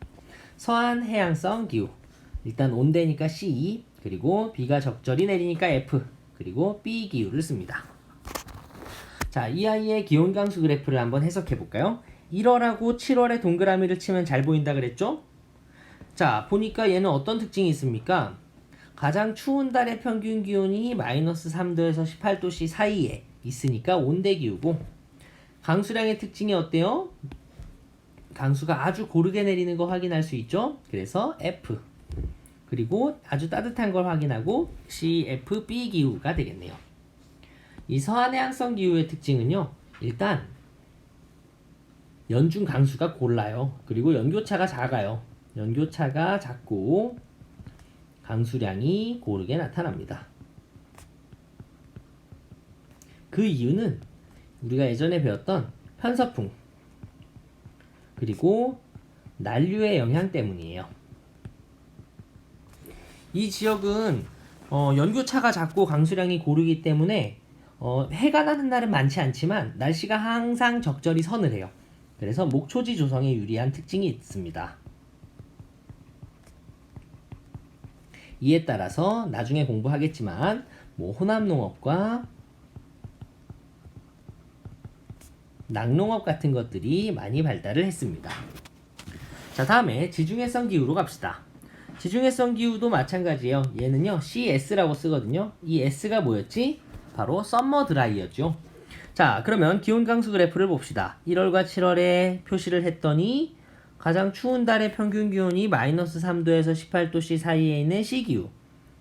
서한 해양성 기후. 일단 온대니까 C, 그리고 비가 적절히 내리니까 F, 그리고 B 기후를 씁니다. 자, 이 아이의 기온 강수 그래프를 한번 해석해 볼까요? 1월하고 7월에 동그라미를 치면 잘 보인다 그랬죠? 자, 보니까 얘는 어떤 특징이 있습니까? 가장 추운 달의 평균 기온이 마이너스 3도에서 18도씨 사이에 있으니까 온대기후고, 강수량의 특징이 어때요? 강수가 아주 고르게 내리는 거 확인할 수 있죠? 그래서 F, 그리고 아주 따뜻한 걸 확인하고 CFB 기후가 되겠네요. 이 서한해양성 기후의 특징은요, 일단 연중 강수가 골라요. 그리고 연교차가 작아요. 연교차가 작고 강수량이 고르게 나타납니다. 그 이유는 우리가 예전에 배웠던 편서풍, 그리고 난류의 영향 때문이에요. 이 지역은 연교차가 작고 강수량이 고르기 때문에 해가 나는 날은 많지 않지만 날씨가 항상 적절히 서늘해요. 그래서 목초지 조성에 유리한 특징이 있습니다. 이에 따라서 나중에 공부하겠지만 혼합농업과 낙농업 같은 것들이 많이 발달을 했습니다. 자, 다음에 지중해성 기후로 갑시다. 지중해성 기후도 마찬가지예요. 얘는요 CS라고 쓰거든요. 이 S가 뭐였지? 바로 썸머 드라이였죠. 자, 그러면 기온 강수 그래프를 봅시다. 1월과 7월에 표시를 했더니 가장 추운 달의 평균 기온이 마이너스 3도에서 18도씨 사이에 있는 C기후.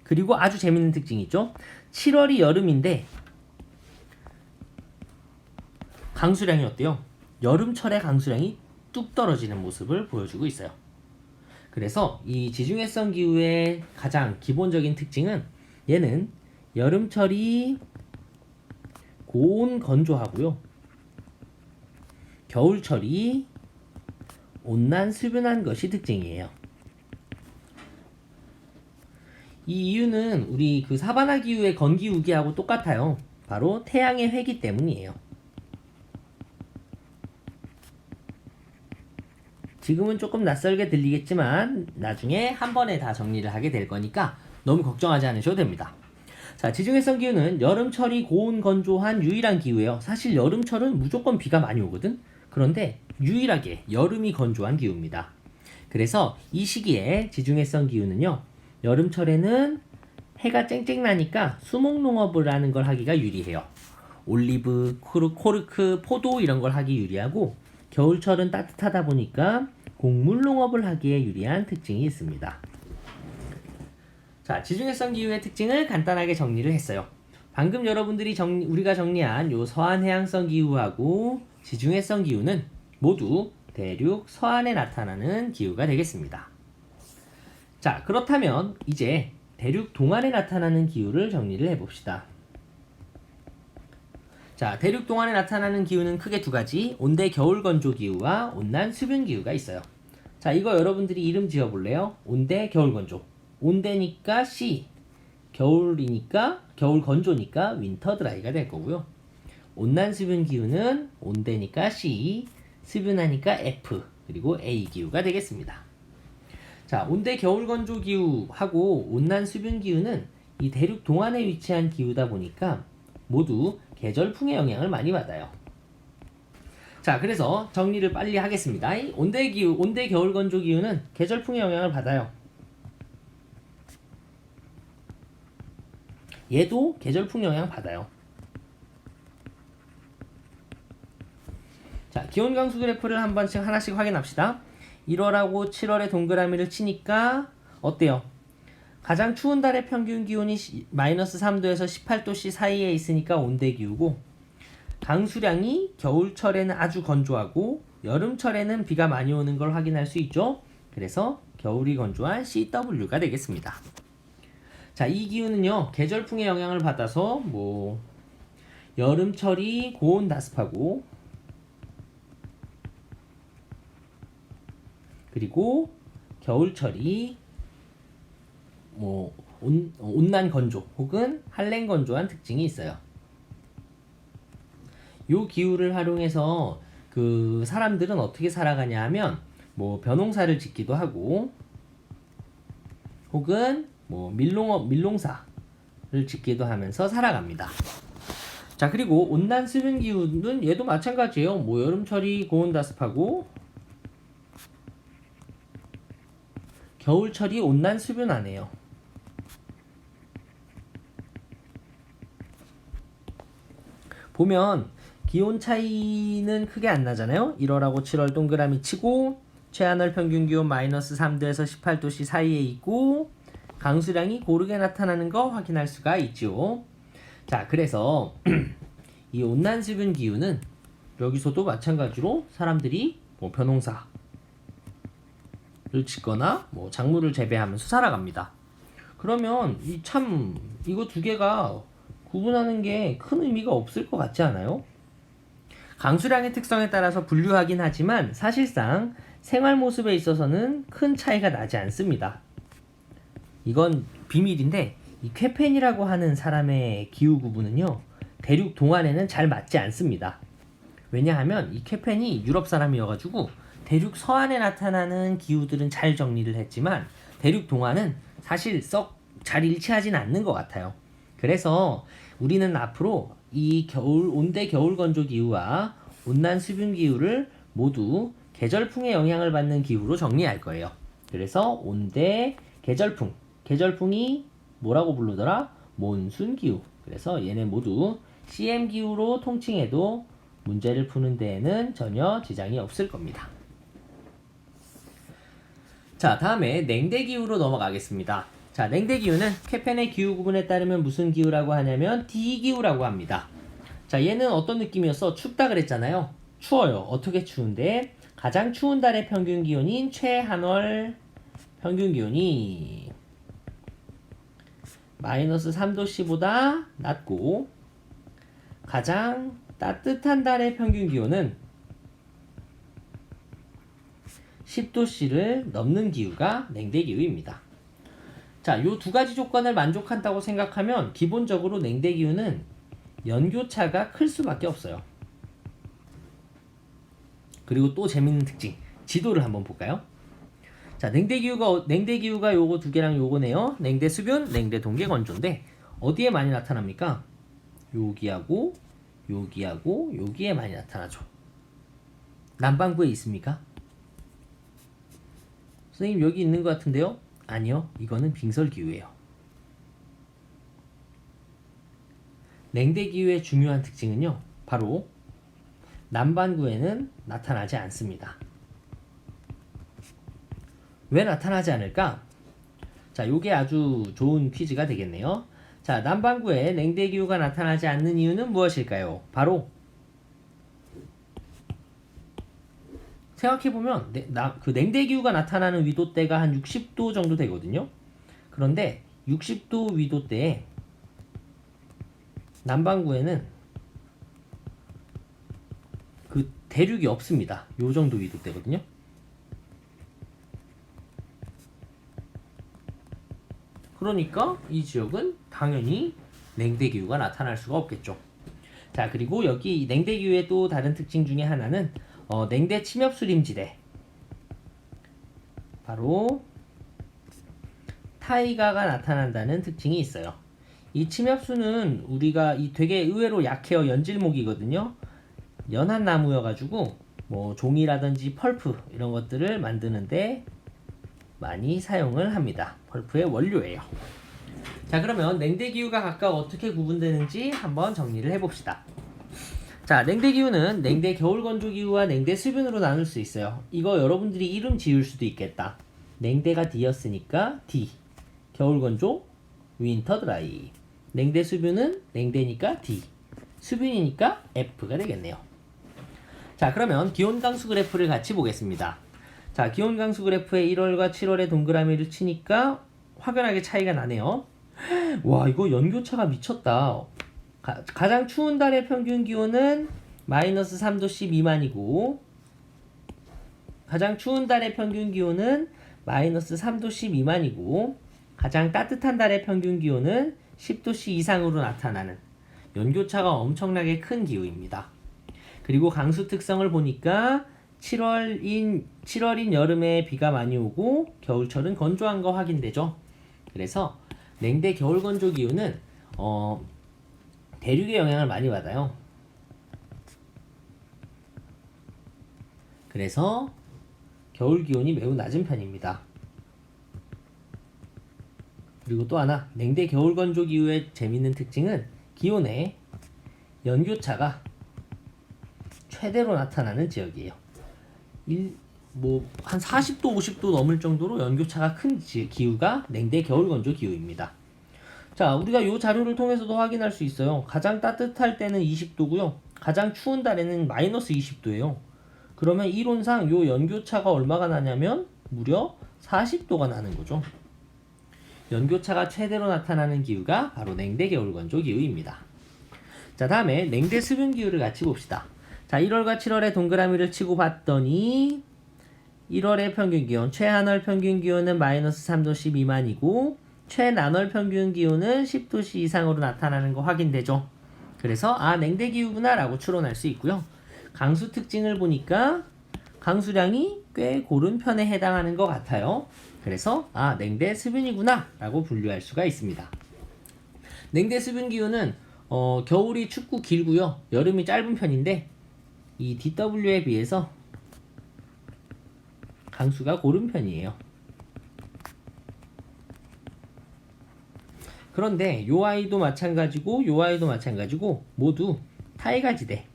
그리고 아주 재밌는 특징이 있죠. 7월이 여름인데 강수량이 어때요? 여름철의 강수량이 뚝 떨어지는 모습을 보여주고 있어요. 그래서 이 지중해성 기후의 가장 기본적인 특징은 얘는 여름철이 고온 건조하고요. 겨울철이 온난 수분한 것이 특징이에요. 이 이유는 우리 그 사바나 기후의 건기우기하고 똑같아요. 바로 태양의 회기 때문이에요. 지금은 조금 낯설게 들리겠지만 나중에 한 번에 다 정리를 하게 될 거니까 너무 걱정하지 않으셔도 됩니다. 자, 지중해성 기후는 여름철이 고온 건조한 유일한 기후예요. 사실 여름철은 무조건 비가 많이 오거든. 그런데 유일하게 여름이 건조한 기후입니다. 그래서 이 시기에 지중해성 기후는요, 여름철에는 해가 쨍쨍 나니까 수목농업을 하는 걸 하기가 유리해요. 올리브, 코르크, 포도 이런 걸 하기 유리하고, 겨울철은 따뜻하다 보니까 곡물농업을 하기에 유리한 특징이 있습니다. 자, 지중해성 기후의 특징을 간단하게 정리를 했어요. 방금 여러분들이 우리가 정리한 요 서한해양성 기후하고 지중해성 기후는 모두 대륙 서한에 나타나는 기후가 되겠습니다. 자, 그렇다면 이제 대륙 동안에 나타나는 기후를 정리를 해봅시다. 자, 대륙 동안에 나타나는 기후는 크게 두 가지, 온대 겨울 건조 기후와 온난 수분 기후가 있어요. 자, 이거 여러분들이 이름 지어볼래요? 온대 겨울 건조. 온대니까 C, 겨울이니까 겨울 건조니까 윈터 드라이가 될 거고요. 온난 수분 기후는 온대니까 C, 수분하니까 F, 그리고 A 기후가 되겠습니다. 자, 온대 겨울 건조 기후하고 온난 수분 기후는 이 대륙 동안에 위치한 기후다 보니까 모두 계절풍의 영향을 많이 받아요. 자, 그래서 정리를 빨리 하겠습니다. 온대 기후, 온대 겨울 건조 기후는 계절풍의 영향을 받아요. 얘도 계절풍 영향 받아요. 자, 기온 강수 그래프를 한 번씩 하나씩 확인합시다. 1월하고 7월에 동그라미를 치니까 어때요? 가장 추운 달의 평균 기온이 마이너스 3도에서 18도씨 사이에 있으니까 온대기후고, 강수량이 겨울철에는 아주 건조하고 여름철에는 비가 많이 오는 걸 확인할 수 있죠. 그래서 겨울이 건조한 CW가 되겠습니다. 자, 이 기후는요, 계절풍의 영향을 받아서 여름철이 고온 다습하고, 그리고 겨울철이 온난 건조 혹은 한랭 건조한 특징이 있어요. 요 기후를 활용해서 그 사람들은 어떻게 살아가냐 하면 벼농사를 짓기도 하고 혹은 밀농사를 짓기도 하면서 살아갑니다. 자, 그리고 온난 수분 기후는 얘도 마찬가지예요. 여름철이 고온다습하고 겨울철이 온난 수분하네요. 보면 기온 차이는 크게 안 나잖아요. 1월하고 7월 동그라미 치고 최하늘 평균 기온 마이너스 3도에서 18도씨 사이에 있고 강수량이 고르게 나타나는 거 확인할 수가 있죠. 자, 그래서 이 온난 수분 기후는 여기서도 마찬가지로 사람들이 벼농사를 짓거나 작물을 재배하면서 살아갑니다. 그러면 이거 두 개가 구분하는 게 큰 의미가 없을 것 같지 않아요? 강수량의 특성에 따라서 분류하긴 하지만 사실상 생활 모습에 있어서는 큰 차이가 나지 않습니다. 이건 비밀인데 이 쾌펜이라고 하는 사람의 기후 구분은요, 대륙 동안에는 잘 맞지 않습니다. 왜냐하면 이 쾌펜이 유럽 사람이어가지고 대륙 서안에 나타나는 기후들은 잘 정리를 했지만 대륙 동안은 사실 썩 잘 일치하진 않는 것 같아요. 그래서 우리는 앞으로 이 온대 겨울 건조 기후와 온난 수분 기후를 모두 계절풍의 영향을 받는 기후로 정리할 거예요. 그래서 온대 계절풍, 계절풍이 뭐라고 부르더라? 몬순 기후. 그래서 얘네 모두 CM 기후로 통칭해도 문제를 푸는 데에는 전혀 지장이 없을 겁니다. 자, 다음에 냉대 기후로 넘어가겠습니다. 자, 냉대 기후는 쾌펜의 기후 구분에 따르면 무슨 기후라고 하냐면 D 기후라고 합니다. 자, 얘는 어떤 느낌이었어? 춥다 그랬잖아요. 추워요. 어떻게 추운데? 가장 추운 달의 평균 기온인 최한월 평균 기온이 마이너스 3도씨보다 낮고 가장 따뜻한 달의 평균 기온은 10도씨를 넘는 기후가 냉대 기후입니다. 자, 요 두 가지 조건을 만족한다고 생각하면 기본적으로 냉대 기후는 연교차가 클 수밖에 없어요. 그리고 또 재밌는 특징, 지도를 한번 볼까요? 자, 냉대 기후가 요거 두 개랑 요거네요. 냉대 수분, 냉대 동계 건조인데 어디에 많이 나타납니까? 여기하고 여기하고 여기에 많이 나타나죠. 남반구에 있습니까? 선생님 여기 있는 것 같은데요? 아니요, 이거는 빙설 기후예요. 냉대 기후의 중요한 특징은요, 바로 남반구에는 나타나지 않습니다. 왜 나타나지 않을까? 자, 요게 아주 좋은 퀴즈가 되겠네요. 자, 남반구에 냉대 기후가 나타나지 않는 이유는 무엇일까요? 바로 생각해보면 그 냉대 기후가 나타나는 위도대가 한 60도 정도 되거든요. 그런데 60도 위도대에 남반구에는 그 대륙이 없습니다. 요 정도 위도대거든요. 그러니까 이 지역은 당연히 냉대 기후가 나타날 수가 없겠죠. 자, 그리고 여기 냉대 기후의 또 다른 특징 중에 하나는 냉대 침엽수림지대, 바로 타이가가 나타난다는 특징이 있어요. 이 침엽수는 우리가 되게 의외로 약해요. 연질목이거든요. 연한 나무여가지고 종이라든지 펄프 이런 것들을 만드는데 많이 사용을 합니다. 펄프의 원료예요. 자, 그러면 냉대 기후가 각각 어떻게 구분되는지 한번 정리를 해봅시다. 자, 냉대 기후는 냉대 겨울 건조 기후와 냉대 수분으로 나눌 수 있어요. 이거 여러분들이 이름 지을 수도 있겠다. 냉대가 D였으니까 D, 겨울 건조 윈터 드라이, 냉대 수분은 냉대니까 D, 수분이니까 F가 되겠네요. 자, 그러면 기온 강수 그래프를 같이 보겠습니다. 자, 기온 강수 그래프에 1월과 7월의 동그라미를 치니까 확연하게 차이가 나네요. 와, 이거 연교차가 미쳤다. 가장 추운 달의 평균 기온은 마이너스 3도씨 미만이고 가장 추운 달의 평균 기온은 마이너스 3도씨 미만이고 가장 따뜻한 달의 평균 기온은 10도씨 이상으로 나타나는 연교차가 엄청나게 큰 기후입니다. 그리고 강수 특성을 보니까 7월인 여름에 비가 많이 오고 겨울철은 건조한 거 확인되죠. 그래서 냉대 겨울 건조 기후는 대륙의 영향을 많이 받아요. 그래서 겨울 기온이 매우 낮은 편입니다. 그리고 또 하나, 냉대 겨울 건조 기후의 재밌는 특징은 기온의 연교차가 최대로 나타나는 지역이에요. 한 40도, 50도 넘을 정도로 연교차가 큰 기후가 냉대 겨울 건조 기후입니다. 자, 우리가 이 자료를 통해서도 확인할 수 있어요. 가장 따뜻할 때는 20도고요. 가장 추운 달에는 마이너스 20도예요. 그러면 이론상 요 연교차가 얼마가 나냐면 무려 40도가 나는 거죠. 연교차가 최대로 나타나는 기후가 바로 냉대 겨울 건조 기후입니다. 자, 다음에 냉대 수분 기후를 같이 봅시다. 자, 1월과 7월에 동그라미를 치고 봤더니 1월의 평균 기온, 최한월 평균 기온은 마이너스 3도씨 미만이고 최난월 평균 기온은 10도씨 이상으로 나타나는 거 확인되죠. 그래서 냉대 기후구나 라고 추론할 수 있고요. 강수 특징을 보니까 강수량이 꽤 고른 편에 해당하는 것 같아요. 그래서 냉대 수분이구나 라고 분류할 수가 있습니다. 냉대 수분 기후는 겨울이 춥고 길고요. 여름이 짧은 편인데 이 DW에 비해서 강수가 고른 편이에요. 그런데 요 아이도 마찬가지고 요 아이도 마찬가지고 모두 타이가지대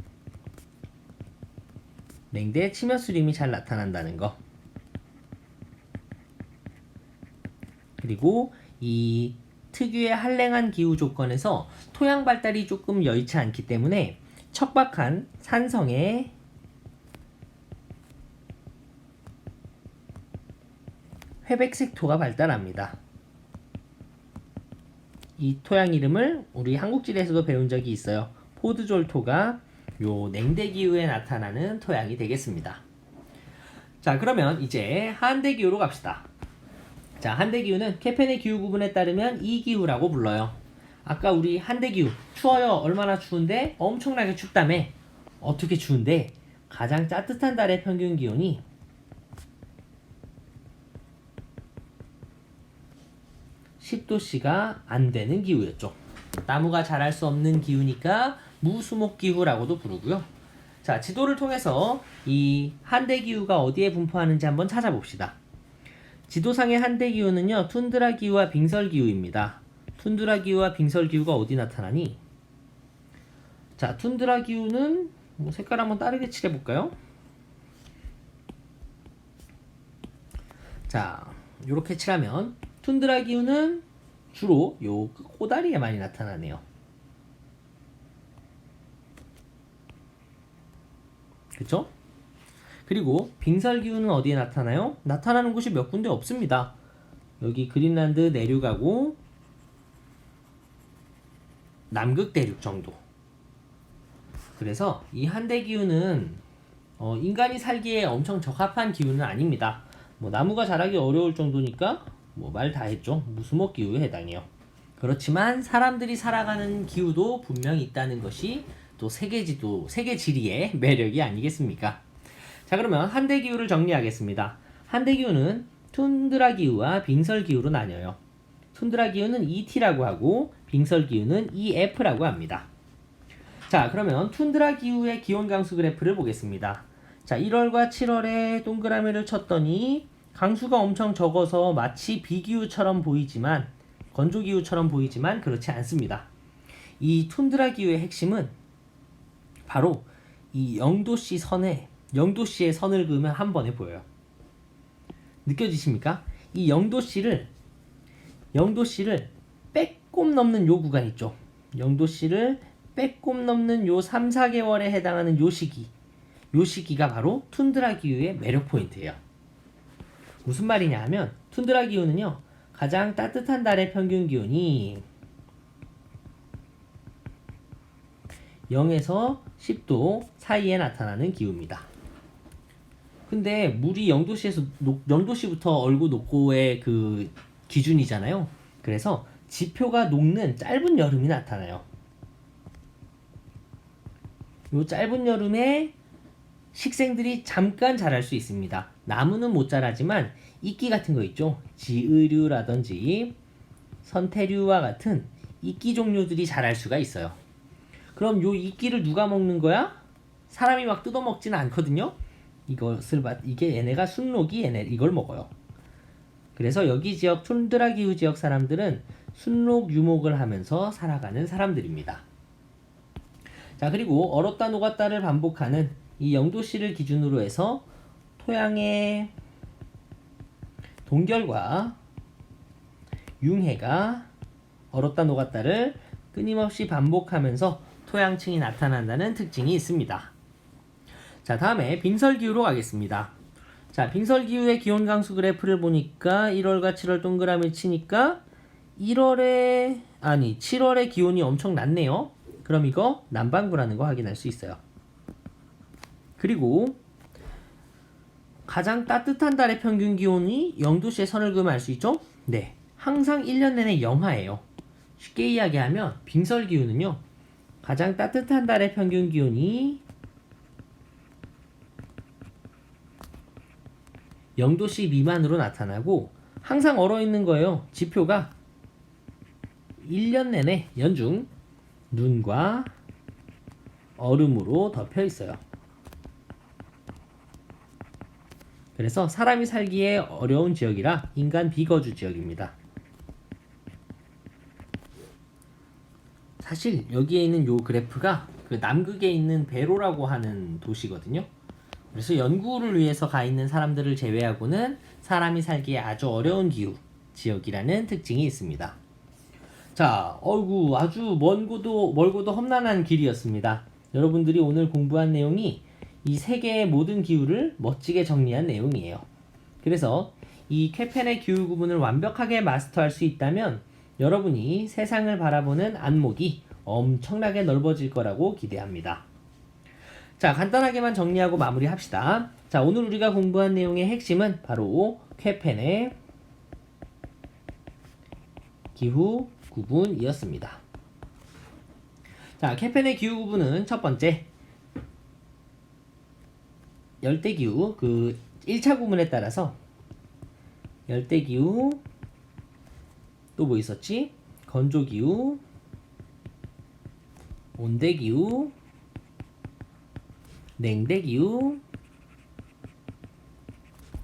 냉대 침여수림이 잘 나타난다는 거. 그리고 이 특유의 한랭한 기후 조건에서 토양 발달이 조금 여의치 않기 때문에 척박한 산성에 회백색토가 발달합니다. 이 토양 이름을 우리 한국지리에서도 배운 적이 있어요. 포드졸토가 요 냉대 기후에 나타나는 토양이 되겠습니다. 자, 그러면 이제 한대 기후로 갑시다. 자, 한대 기후는 케펜의 기후 구분에 따르면 이 기후라고 불러요. 아까 우리 한대 기후 추워요. 얼마나 추운데? 엄청나게 춥다며. 어떻게 추운데? 가장 따뜻한 달의 평균 기온이 10도씨가 안 되는 기후였죠. 나무가 자랄 수 없는 기후니까 무수목 기후라고도 부르고요. 자, 지도를 통해서 이 한대 기후가 어디에 분포하는지 한번 찾아봅시다. 지도상의 한대 기후는요, 툰드라 기후와 빙설 기후입니다. 툰드라 기후와 빙설 기후가 어디 나타나니? 자, 툰드라 기후는 색깔 한번 다르게 칠해볼까요? 자, 이렇게 칠하면 툰드라 기후는 주로 요 꼬다리에 많이 나타나네요. 그쵸? 그리고 빙설 기후는 어디에 나타나요? 나타나는 곳이 몇 군데 없습니다. 여기 그린란드 내륙하고 남극 대륙 정도. 그래서 이 한대 기후는 인간이 살기에 엄청 적합한 기후는 아닙니다. 나무가 자라기 어려울 정도니까 말 다 했죠. 무수목 기후에 해당해요. 그렇지만 사람들이 살아가는 기후도 분명히 있다는 것이 또 세계 지리의 매력이 아니겠습니까? 자, 그러면 한대 기후를 정리하겠습니다. 한대 기후는 툰드라 기후와 빙설 기후로 나뉘어요. 툰드라 기후는 ET라고 하고 빙설 기후는 EF라고 합니다. 자, 그러면 툰드라 기후의 기온 강수 그래프를 보겠습니다. 자, 1월과 7월에 동그라미를 쳤더니 강수가 엄청 적어서 마치 비기후처럼 보이지만 건조기후처럼 보이지만 그렇지 않습니다. 이 툰드라 기후의 핵심은 바로 이 0도씨의 선을 그으면 한 번에 보여요. 느껴지십니까? 이 0도씨를 빼꼼 넘는 요 구간 있죠. 0도씨를 빼꼼 넘는 요 3, 4개월에 해당하는 요 시기가 바로 툰드라 기후의 매력 포인트예요. 무슨 말이냐 하면 툰드라 기후는요, 가장 따뜻한 달의 평균 기온이 0에서 10도 사이에 나타나는 기후입니다. 근데 물이 0도씨부터 얼고 녹고의 그 기준이잖아요. 그래서 지표가 녹는 짧은 여름이 나타나요. 이 짧은 여름에 식생들이 잠깐 자랄 수 있습니다. 나무는 못 자라지만 이끼 같은 거 있죠. 지의류라든지 선태류와 같은 이끼 종류들이 자랄 수가 있어요. 그럼 요 이끼를 누가 먹는 거야? 사람이 막 뜯어먹지는 않거든요. 이게 얘네가 순록이 이걸 먹어요. 그래서 여기 지역 툰드라 기후 지역 사람들은 순록 유목을 하면서 살아가는 사람들입니다. 자, 그리고 얼었다 녹았다를 반복하는 이 영도시를 기준으로 해서 토양의 동결과 융해가 얼었다 녹았다를 끊임없이 반복하면서 토양층이 나타난다는 특징이 있습니다. 자, 다음에 빙설기후로 가겠습니다. 자, 빙설기후의 기온강수 그래프를 보니까 1월과 7월 동그라미 치니까 7월에 기온이 엄청 낮네요. 그럼 이거 남반구라는 거 확인할 수 있어요. 그리고 가장 따뜻한 달의 평균 기온이 0도씨의 선을 그으면 알 수 있죠? 네, 항상 1년 내내 영하예요. 쉽게 이야기하면 빙설기후는요, 가장 따뜻한 달의 평균 기온이 0도씨 미만으로 나타나고 항상 얼어있는 거예요. 지표가 1년 내내 연중 눈과 얼음으로 덮여 있어요. 그래서 사람이 살기에 어려운 지역이라 인간 비거주 지역입니다. 사실 여기에 있는 요 그래프가 그 남극에 있는 베로라고 하는 도시거든요. 그래서 연구를 위해서 가 있는 사람들을 제외하고는 사람이 살기에 아주 어려운 기후 지역이라는 특징이 있습니다. 자, 아주 멀고도 험난한 길이었습니다. 여러분들이 오늘 공부한 내용이 이 세계의 모든 기후를 멋지게 정리한 내용이에요. 그래서 이 쾌펜의 기후 구분을 완벽하게 마스터할 수 있다면 여러분이 세상을 바라보는 안목이 엄청나게 넓어질 거라고 기대합니다. 자, 간단하게만 정리하고 마무리합시다. 자, 오늘 우리가 공부한 내용의 핵심은 바로 쾌펜의 기후 구분이었습니다. 자, 쾌펜의 기후 구분은 첫 번째, 열대기후, 1차 구분에 따라서 열대기후, 또 뭐 있었지? 건조기후, 온대기후, 냉대기후,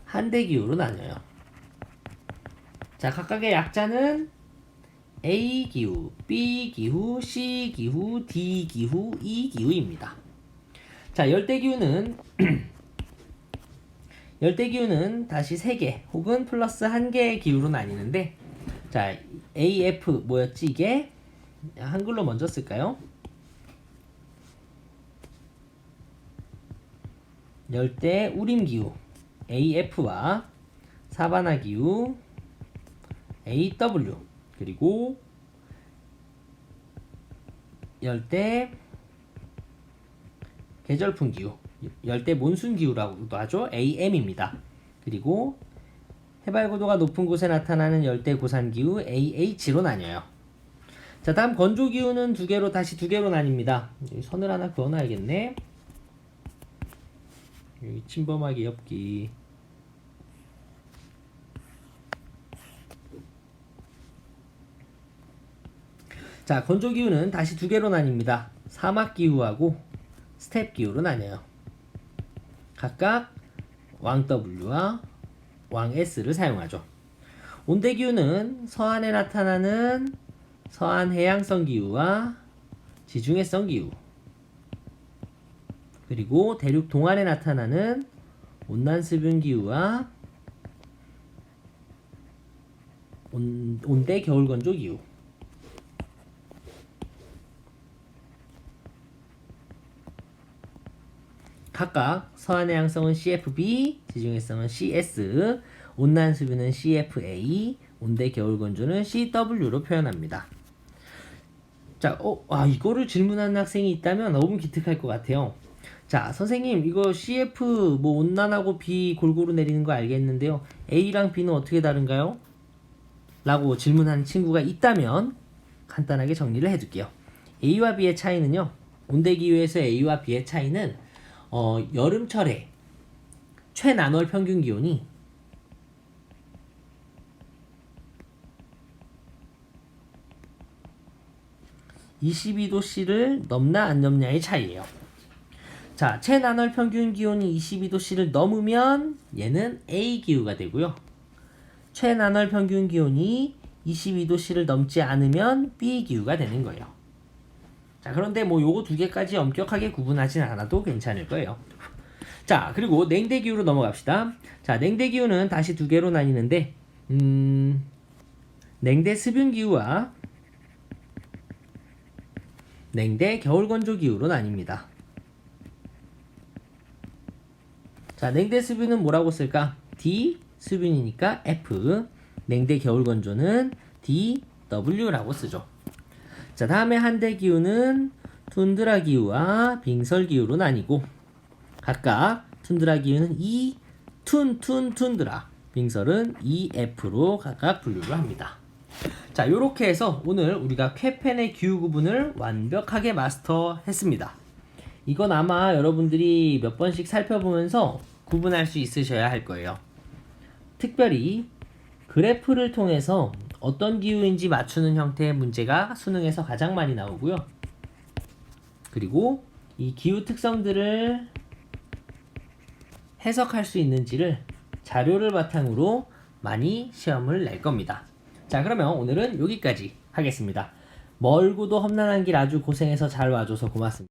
한대기후로 나뉘어요. 자, 각각의 약자는 A기후, B기후, C기후, D기후, E기후입니다. 자, 열대기후는 다시 3개 혹은 플러스 1개의 기후로 나뉘는데, 자, AF 뭐였지 이게? 한글로 먼저 쓸까요? 열대 우림기후 AF와 사바나기후 AW, 그리고 열대 계절풍기후, 열대 몬순기후라고도 하죠. AM입니다. 그리고 해발 고도가 높은 곳에 나타나는 열대 고산기후 AH로 나뉘어요. 자, 다음 건조기후는 다시 두 개로 나뉩니다. 여기 선을 하나 그어놔야겠네. 여기 침범하기 엽기. 자, 건조기후는 다시 두 개로 나뉩니다. 사막기후하고 스텝기후로 나뉘어요. 각각 왕 W와 왕 S를 사용하죠. 온대기후는 서안에 나타나는 서안 해양성 기후와 지중해성 기후, 그리고 대륙 동안에 나타나는 온난수분 기후와 온대 겨울건조 기후. 각각 서안해양성은 CFB, 지중해성은 CS, 온난수분은 CFA, 온대 겨울건조는 CW로 표현합니다. 자, 이거를 질문하는 학생이 있다면 너무 기특할 것 같아요. 자, 선생님, 이거 CF 온난하고 B 골고루 내리는 거 알겠는데요. A랑 B는 어떻게 다른가요? 라고 질문하는 친구가 있다면 간단하게 정리를 해둘게요. A와 B의 차이는요, 온대기후에서 A와 B의 차이는 여름철에 최난월 평균 기온이 22도씨를 넘나 안 넘냐의 차이예요. 자, 최난월 평균 기온이 22도씨를 넘으면 얘는 A기후가 되고요. 최난월 평균 기온이 22도씨를 넘지 않으면 B기후가 되는 거예요. 자, 그런데 뭐 요거 두 개까지 엄격하게 구분하진 않아도 괜찮을 거예요. 자, 그리고 냉대기후로 넘어갑시다. 자, 냉대기후는 다시 두 개로 나뉘는데 냉대습윤기후와 냉대 겨울건조기후로 나뉩니다. 자, 냉대습윤은 뭐라고 쓸까? D 수변이니까 F, 냉대 겨울건조는 DW라고 쓰죠. 자, 다음에 한대기후는 툰드라기후와 빙설기후로 나뉘고 각각 툰드라기후는 E, 툰드라, 빙설은 EF로 각각 분류를 합니다. 자, 요렇게 해서 오늘 우리가 쾌펜의 기후 구분을 완벽하게 마스터했습니다. 이건 아마 여러분들이 몇 번씩 살펴보면서 구분할 수 있으셔야 할 거예요. 특별히 그래프를 통해서 어떤 기후인지 맞추는 형태의 문제가 수능에서 가장 많이 나오고요. 그리고 이 기후 특성들을 해석할 수 있는지를 자료를 바탕으로 많이 시험을 낼 겁니다. 자, 그러면 오늘은 여기까지 하겠습니다. 멀고도 험난한 길 아주 고생해서 잘 와줘서 고맙습니다.